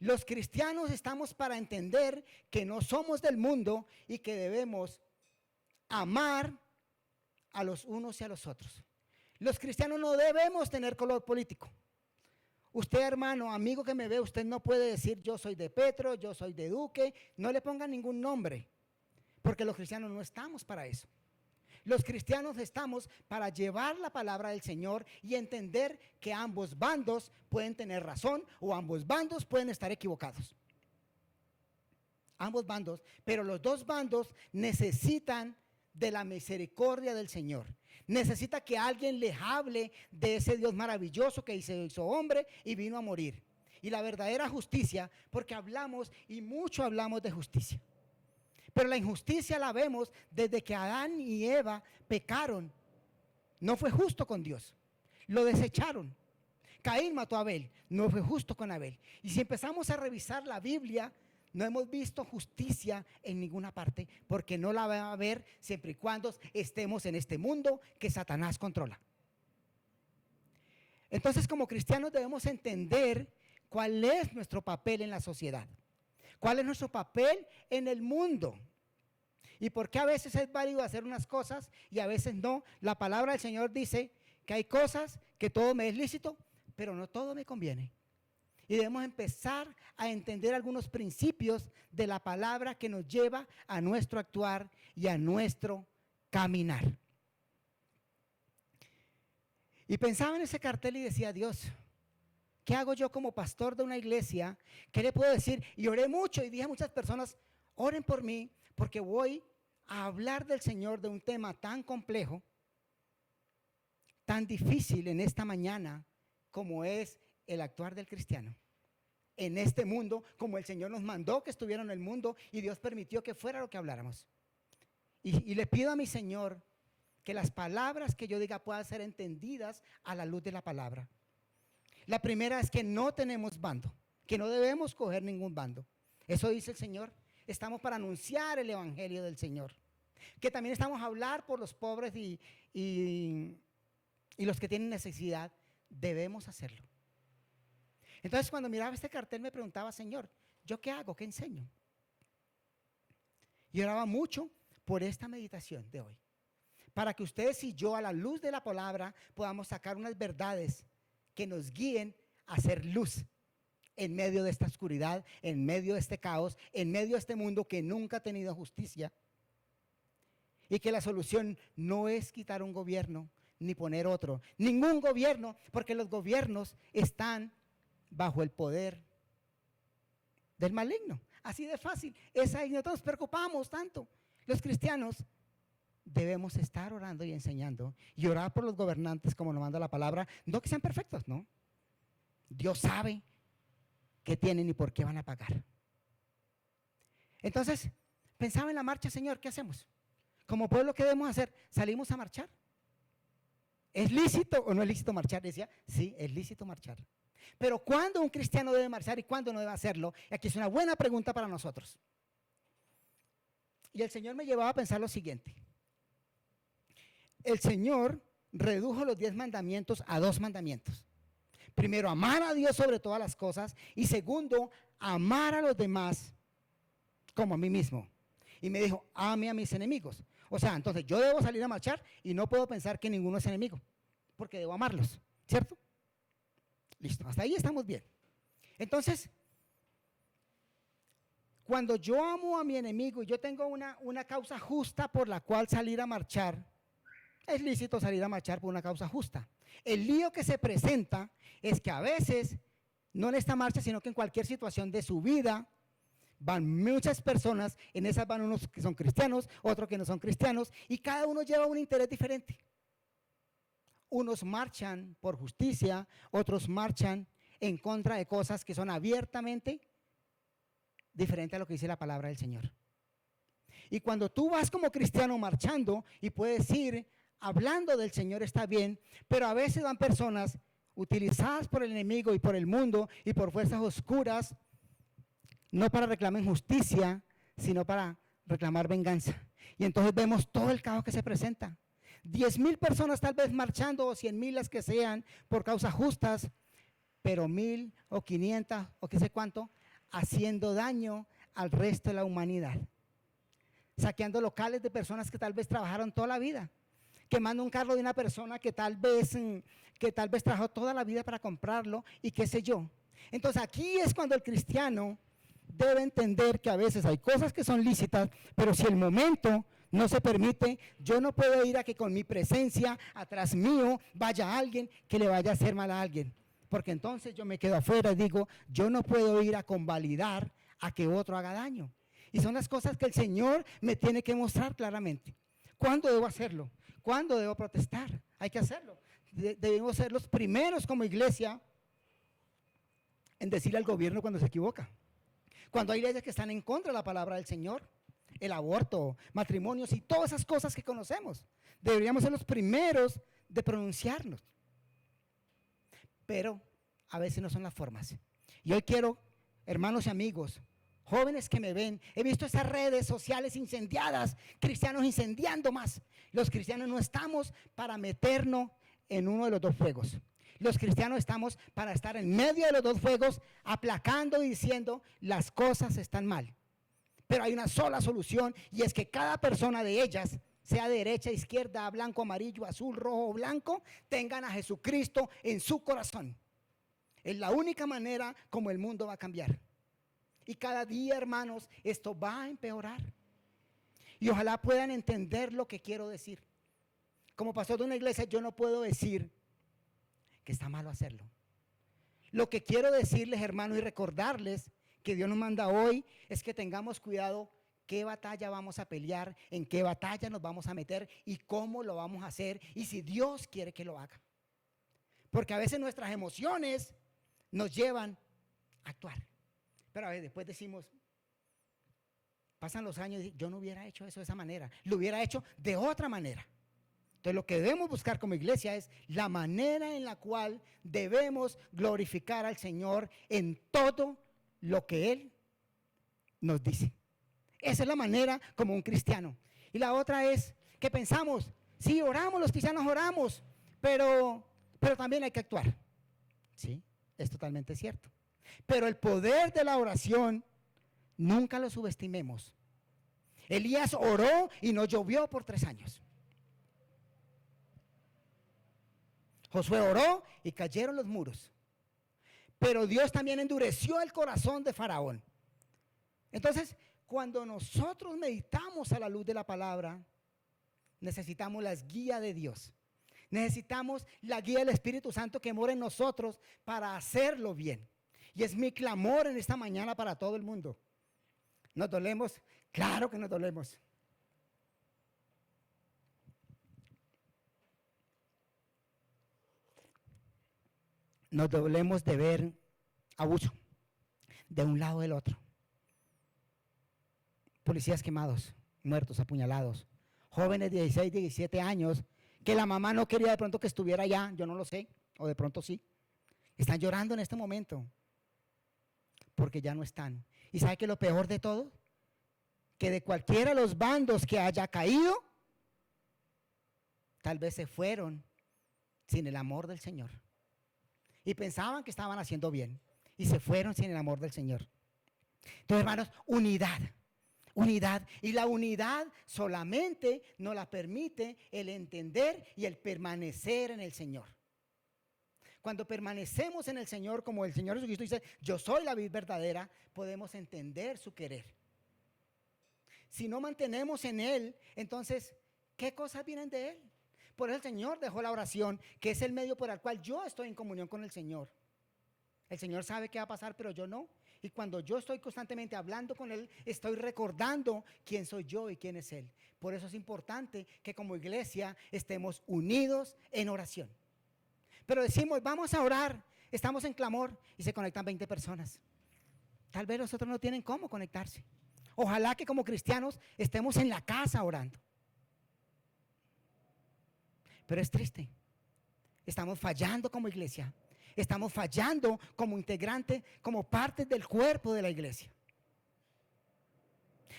Los cristianos estamos para entender que no somos del mundo y que debemos amar a los unos y a los otros. Los cristianos no debemos tener color político. Usted, hermano, amigo que me ve, usted no puede decir: yo soy de Petro, yo soy de Duque. No le ponga ningún nombre, porque los cristianos no estamos para eso. Los cristianos estamos para llevar la palabra del Señor y entender que ambos bandos pueden tener razón o ambos bandos pueden estar equivocados. Ambos bandos, pero los dos bandos necesitan de la misericordia del Señor. Necesita que alguien les hable de ese Dios maravilloso que se hizo hombre y vino a morir. Y la verdadera justicia, porque hablamos y mucho hablamos de justicia. Pero la injusticia la vemos desde que Adán y Eva pecaron. No fue justo con Dios. Lo desecharon. Caín mató a Abel. No fue justo con Abel. Y si empezamos a revisar la Biblia, no hemos visto justicia en ninguna parte, porque no la va a haber siempre y cuando estemos en este mundo que Satanás controla. Entonces, como cristianos debemos entender cuál es nuestro papel en la sociedad, cuál es nuestro papel en el mundo y por qué a veces es válido hacer unas cosas y a veces no. La palabra del Señor dice que hay cosas que todo me es lícito, pero no todo me conviene. Y debemos empezar a entender algunos principios de la palabra que nos lleva a nuestro actuar y a nuestro caminar. Y pensaba en ese cartel y decía: Dios, ¿qué hago yo como pastor de una iglesia? ¿Qué le puedo decir? Y oré mucho y dije a muchas personas: oren por mí, porque voy a hablar del Señor, de un tema tan complejo, tan difícil en esta mañana, como es el actuar del cristiano en este mundo, como el Señor nos mandó que estuviera en el mundo y Dios permitió que fuera lo que habláramos. Y le pido a mi Señor que las palabras que yo diga puedan ser entendidas a la luz de la palabra. La primera es que no tenemos bando, que no debemos coger ningún bando. Eso dice el Señor. estamos para anunciar el evangelio del Señor, que también estamos a hablar por los pobres y los que tienen necesidad. Debemos hacerlo. Entonces, cuando miraba este cartel me preguntaba, Señor, ¿yo qué hago? ¿Qué enseño? Y oraba mucho por esta meditación de hoy, para que ustedes y yo, a la luz de la palabra, podamos sacar unas verdades que nos guíen a hacer luz en medio de esta oscuridad, en medio de este caos, en medio de este mundo que nunca ha tenido justicia. Y que la solución no es quitar un gobierno ni poner otro, ningún gobierno, porque los gobiernos están bajo el poder del maligno. Así de fácil. Es ahí, nosotros nos preocupamos tanto. Los cristianos debemos estar orando y enseñando y orar por los gobernantes como nos manda la palabra. No que sean perfectos, no. Dios sabe qué tienen y por qué van a pagar. Entonces, pensaba en la marcha, Señor, ¿qué hacemos? Como pueblo, ¿qué debemos hacer? Salimos a marchar. ¿Es lícito o no es lícito marchar? Decía, sí, es lícito marchar. Pero ¿cuándo un cristiano debe marchar y cuándo no debe hacerlo? Y aquí es una buena pregunta para nosotros. Y el Señor me llevaba a pensar lo siguiente. El Señor redujo los 10 mandamientos a 2 mandamientos. Primero, amar a Dios sobre todas las cosas. Y segundo, amar a los demás como a mí mismo. Y me dijo, ame a mis enemigos. O sea, entonces yo debo salir a marchar y no puedo pensar que ninguno es enemigo, porque debo amarlos, ¿cierto? Listo, hasta ahí estamos bien. Entonces, cuando yo amo a mi enemigo y yo tengo una causa justa por la cual salir a marchar, es lícito salir a marchar por una causa justa. El lío que se presenta es que a veces, no en esta marcha, sino que en cualquier situación de su vida, van muchas personas, en esas van unos que son cristianos, otros que no son cristianos, y cada uno lleva un interés diferente. Unos marchan por justicia, otros marchan en contra de cosas que son abiertamente diferentes a lo que dice la palabra del Señor. Y cuando tú vas como cristiano marchando y puedes ir hablando del Señor, está bien, pero a veces van personas utilizadas por el enemigo y por el mundo y por fuerzas oscuras, no para reclamar justicia, sino para reclamar venganza. Y entonces vemos todo el caos que se presenta. 10,000 personas tal vez marchando, o 100,000 las que sean, por causas justas, pero 1,000 o 500 o qué sé cuánto, haciendo daño al resto de la humanidad. Saqueando locales de personas que tal vez trabajaron toda la vida. Quemando un carro de una persona que tal vez trabajó toda la vida para comprarlo y qué sé yo. Entonces aquí es cuando el cristiano debe entender que a veces hay cosas que son lícitas, pero si el momento no se permite, yo no puedo ir a que con mi presencia atrás mío vaya alguien que le vaya a hacer mal a alguien, porque entonces yo me quedo afuera y digo, yo no puedo ir a convalidar a que otro haga daño. Y son las cosas que el Señor me tiene que mostrar claramente. ¿Cuándo debo hacerlo? ¿Cuándo debo protestar? Hay que hacerlo. Debemos ser los primeros como iglesia en decirle al gobierno cuando se equivoca. Cuando hay leyes que están en contra de la palabra del Señor, el aborto, matrimonios y todas esas cosas que conocemos, deberíamos ser los primeros de pronunciarnos. Pero a veces no son las formas. Y hoy quiero, hermanos y amigos, jóvenes que me ven, he visto esas redes sociales incendiadas, cristianos incendiando más. Los cristianos no estamos para meternos en uno de los dos fuegos. Los cristianos estamos para estar en medio de los dos fuegos, aplacando y diciendo las cosas están mal. Pero hay una sola solución y es que cada persona de ellas, sea derecha, izquierda, blanco, amarillo, azul, rojo o blanco, tengan a Jesucristo en su corazón. Es la única manera como el mundo va a cambiar. Y cada día, hermanos, esto va a empeorar. Y ojalá puedan entender lo que quiero decir. Como pastor de una iglesia, yo no puedo decir que está malo hacerlo. Lo que quiero decirles, hermanos, y recordarles que Dios nos manda hoy es que tengamos cuidado qué batalla vamos a pelear, en qué batalla nos vamos a meter y cómo lo vamos a hacer y si Dios quiere que lo haga. Porque a veces nuestras emociones nos llevan a actuar. Pero a veces después decimos, pasan los años y yo no hubiera hecho eso de esa manera, lo hubiera hecho de otra manera. Entonces lo que debemos buscar como iglesia es la manera en la cual debemos glorificar al Señor en todo lo que Él nos dice. Esa es la manera como un cristiano. Y la otra es que pensamos, sí, oramos, los cristianos oramos, pero también hay que actuar. Sí, es totalmente cierto. Pero el poder de la oración, nunca lo subestimemos. Elías oró y no llovió por 3 años. Josué oró y cayeron los muros. Pero Dios también endureció el corazón de Faraón. Entonces, cuando nosotros meditamos a la luz de la palabra, necesitamos las guías de Dios. Necesitamos la guía del Espíritu Santo que mora en nosotros para hacerlo bien. Y es mi clamor en esta mañana para todo el mundo. ¿Nos dolemos? Claro que nos dolemos. Nos dolemos de ver abuso de un lado o del otro. Policías quemados, muertos, apuñalados. Jóvenes de 16, 17 años que la mamá no quería de pronto que estuviera allá, yo no lo sé, o de pronto sí. Están llorando en este momento porque ya no están. ¿Y sabe qué es lo peor de todo? Que de cualquiera de los bandos que haya caído, tal vez se fueron sin el amor del Señor. Y pensaban que estaban haciendo bien y se fueron sin el amor del Señor. Entonces, hermanos, unidad. Unidad. Y la unidad solamente nos la permite el entender y el permanecer en el Señor. Cuando permanecemos en el Señor, como el Señor Jesucristo dice, yo soy la vid verdadera, podemos entender su querer. Si no mantenemos en Él, entonces, ¿qué cosas vienen de Él? Por eso el Señor dejó la oración, que es el medio por el cual yo estoy en comunión con el Señor. El Señor sabe qué va a pasar, pero yo no. Y cuando yo estoy constantemente hablando con Él, estoy recordando quién soy yo y quién es Él. Por eso es importante que como iglesia estemos unidos en oración. Pero decimos, vamos a orar, estamos en clamor y se conectan 20 personas. Tal vez los otros no tienen cómo conectarse. Ojalá que como cristianos estemos en la casa orando. Pero es triste. Estamos fallando como iglesia. Estamos fallando como integrante, como parte del cuerpo de la iglesia.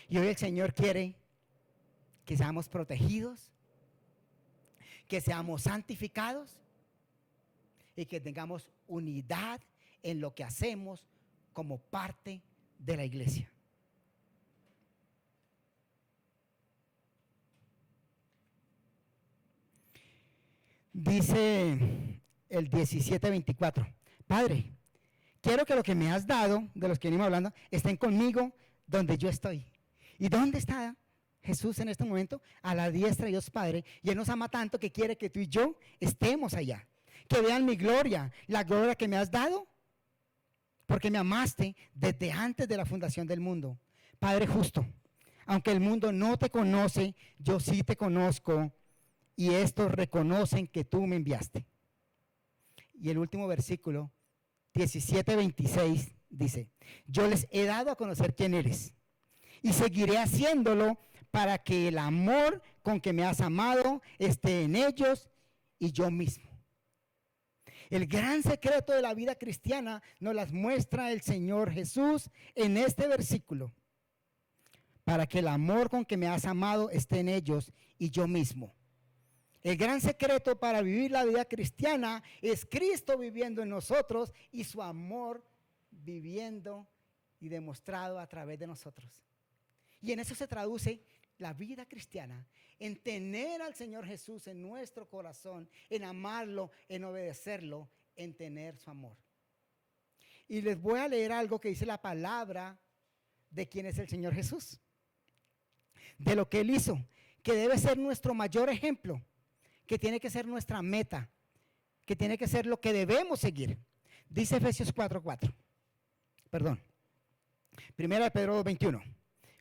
Y hoy el Señor quiere que seamos protegidos, que seamos santificados y que tengamos unidad en lo que hacemos como parte de la iglesia. Dice el 17:24, Padre, quiero que lo que me has dado, de los que venimos hablando, estén conmigo donde yo estoy. ¿Y dónde está Jesús en este momento? A la diestra de Dios Padre. Y Él nos ama tanto que quiere que tú y yo estemos allá. Que vean mi gloria, la gloria que me has dado, porque me amaste desde antes de la fundación del mundo. Padre justo, aunque el mundo no te conoce, yo sí te conozco. Y estos reconocen que tú me enviaste. Y el último versículo, 17:26, dice, yo les he dado a conocer quién eres. Y seguiré haciéndolo para que el amor con que me has amado esté en ellos y yo mismo. El gran secreto de la vida cristiana nos las muestra el Señor Jesús en este versículo. Para que el amor con que me has amado esté en ellos y yo mismo. El gran secreto para vivir la vida cristiana es Cristo viviendo en nosotros y su amor viviendo y demostrado a través de nosotros. Y en eso se traduce la vida cristiana, en tener al Señor Jesús en nuestro corazón, en amarlo, en obedecerlo, en tener su amor. Y les voy a leer algo que dice la palabra de quién es el Señor Jesús, de lo que Él hizo, que debe ser nuestro mayor ejemplo, que tiene que ser nuestra meta, que tiene que ser lo que debemos seguir. Dice Efesios 4:4. Perdón. Primera de Pedro 2:21.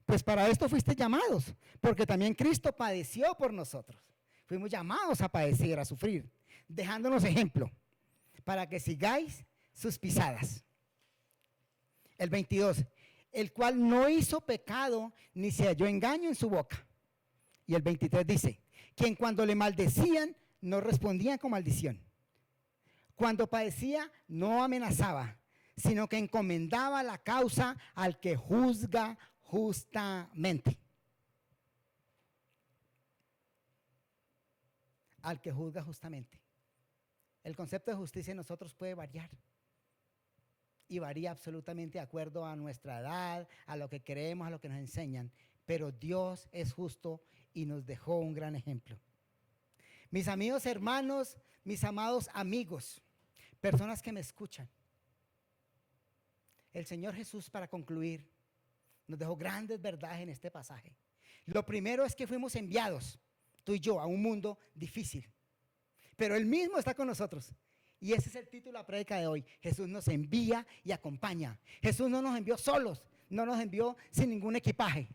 Pues para esto fuiste llamados, porque también Cristo padeció por nosotros. Fuimos llamados a padecer, a sufrir, dejándonos ejemplo, para que sigáis sus pisadas. El 22. El cual no hizo pecado, ni se halló engaño en su boca. Y el 23 dice, quien cuando le maldecían, no respondían con maldición. Cuando padecía, no amenazaba, sino que encomendaba la causa al que juzga justamente. Al que juzga justamente. El concepto de justicia en nosotros puede variar. Y varía absolutamente de acuerdo a nuestra edad, a lo que creemos, a lo que nos enseñan. Pero Dios es justo y nos dejó un gran ejemplo. Mis amigos, hermanos, mis amados amigos, personas que me escuchan. El Señor Jesús, para concluir, nos dejó grandes verdades en este pasaje. Lo primero es que fuimos enviados, tú y yo, a un mundo difícil. Pero Él mismo está con nosotros. Y ese es el título de la prédica de hoy. Jesús nos envía y acompaña. Jesús no nos envió solos, no nos envió sin ningún equipaje.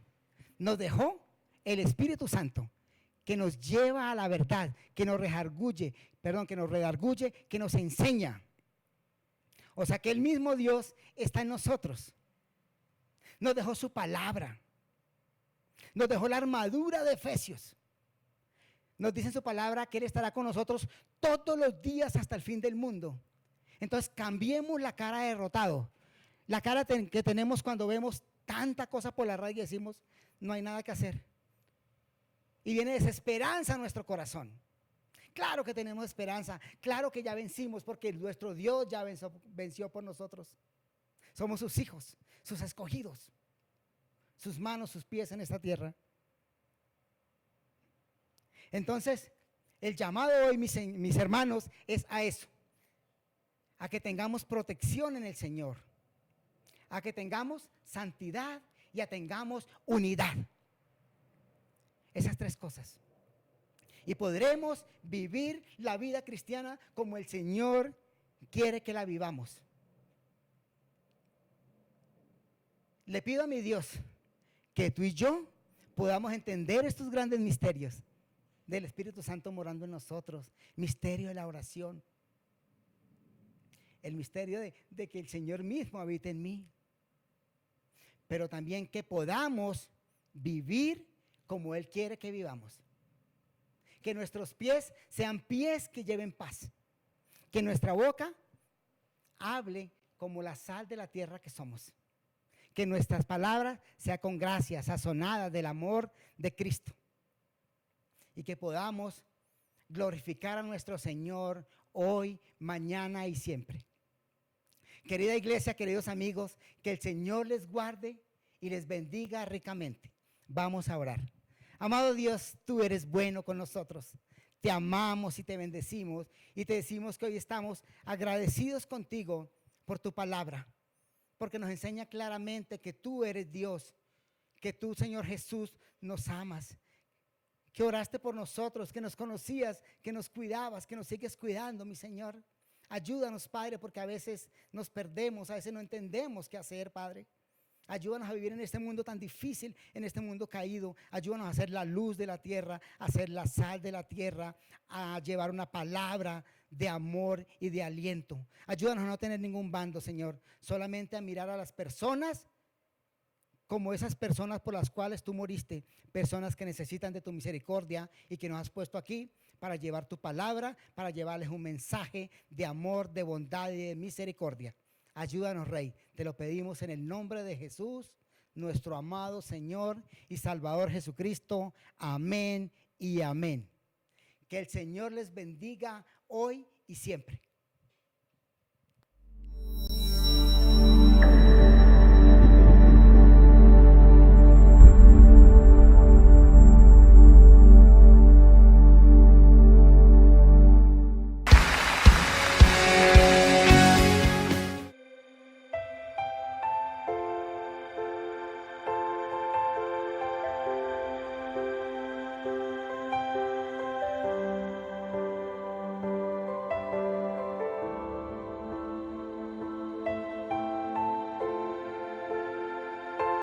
Nos dejó el Espíritu Santo, que nos lleva a la verdad, que nos redarguye, que nos enseña. O sea que el mismo Dios está en nosotros. Nos dejó su palabra. Nos dejó la armadura de Efesios. Nos dice en su palabra que Él estará con nosotros todos los días hasta el fin del mundo. Entonces cambiemos la cara de derrotado. La cara que tenemos cuando vemos tanta cosa por la radio y decimos, no hay nada que hacer. Y viene desesperanza a nuestro corazón. Claro que tenemos esperanza, claro que ya vencimos porque nuestro Dios ya venció por nosotros. Somos sus hijos, sus escogidos, sus manos, sus pies en esta tierra. Entonces, el llamado hoy, mis hermanos, es a eso, a que tengamos protección en el Señor, a que tengamos santidad y a tengamos unidad. Esas tres cosas. Y podremos vivir la vida cristiana como el Señor quiere que la vivamos. Le pido a mi Dios que tú y yo podamos entender estos grandes misterios del Espíritu Santo morando en nosotros. Misterio de la oración. El misterio de que el Señor mismo habite en mí. Pero también que podamos vivir como Él quiere que vivamos. Que nuestros pies sean pies que lleven paz. Que nuestra boca hable como la sal de la tierra que somos. Que nuestras palabras sean con gracia, sazonadas del amor de Cristo. Y que podamos glorificar a nuestro Señor hoy, mañana y siempre. Querida iglesia, queridos amigos, que el Señor les guarde y les bendiga ricamente. Vamos a orar. Amado Dios, tú eres bueno con nosotros. Te amamos y te bendecimos y te decimos que hoy estamos agradecidos contigo por tu palabra, porque nos enseña claramente que tú eres Dios, que tú, Señor Jesús, nos amas, que oraste por nosotros, que nos conocías, que nos cuidabas, que nos sigues cuidando, mi Señor. Ayúdanos, Padre, porque a veces nos perdemos, a veces no entendemos qué hacer, Padre. Ayúdanos a vivir en este mundo tan difícil, en este mundo caído. Ayúdanos a ser la luz de la tierra, a ser la sal de la tierra, a llevar una palabra de amor y de aliento. Ayúdanos a no tener ningún bando, Señor, solamente a mirar a las personas como esas personas por las cuales tú moriste, personas que necesitan de tu misericordia y que nos has puesto aquí para llevar tu palabra, para llevarles un mensaje de amor, de bondad y de misericordia. Ayúdanos, Rey, te lo pedimos en el nombre de Jesús, nuestro amado Señor y Salvador Jesucristo. Amén y amén. Que el Señor les bendiga hoy y siempre.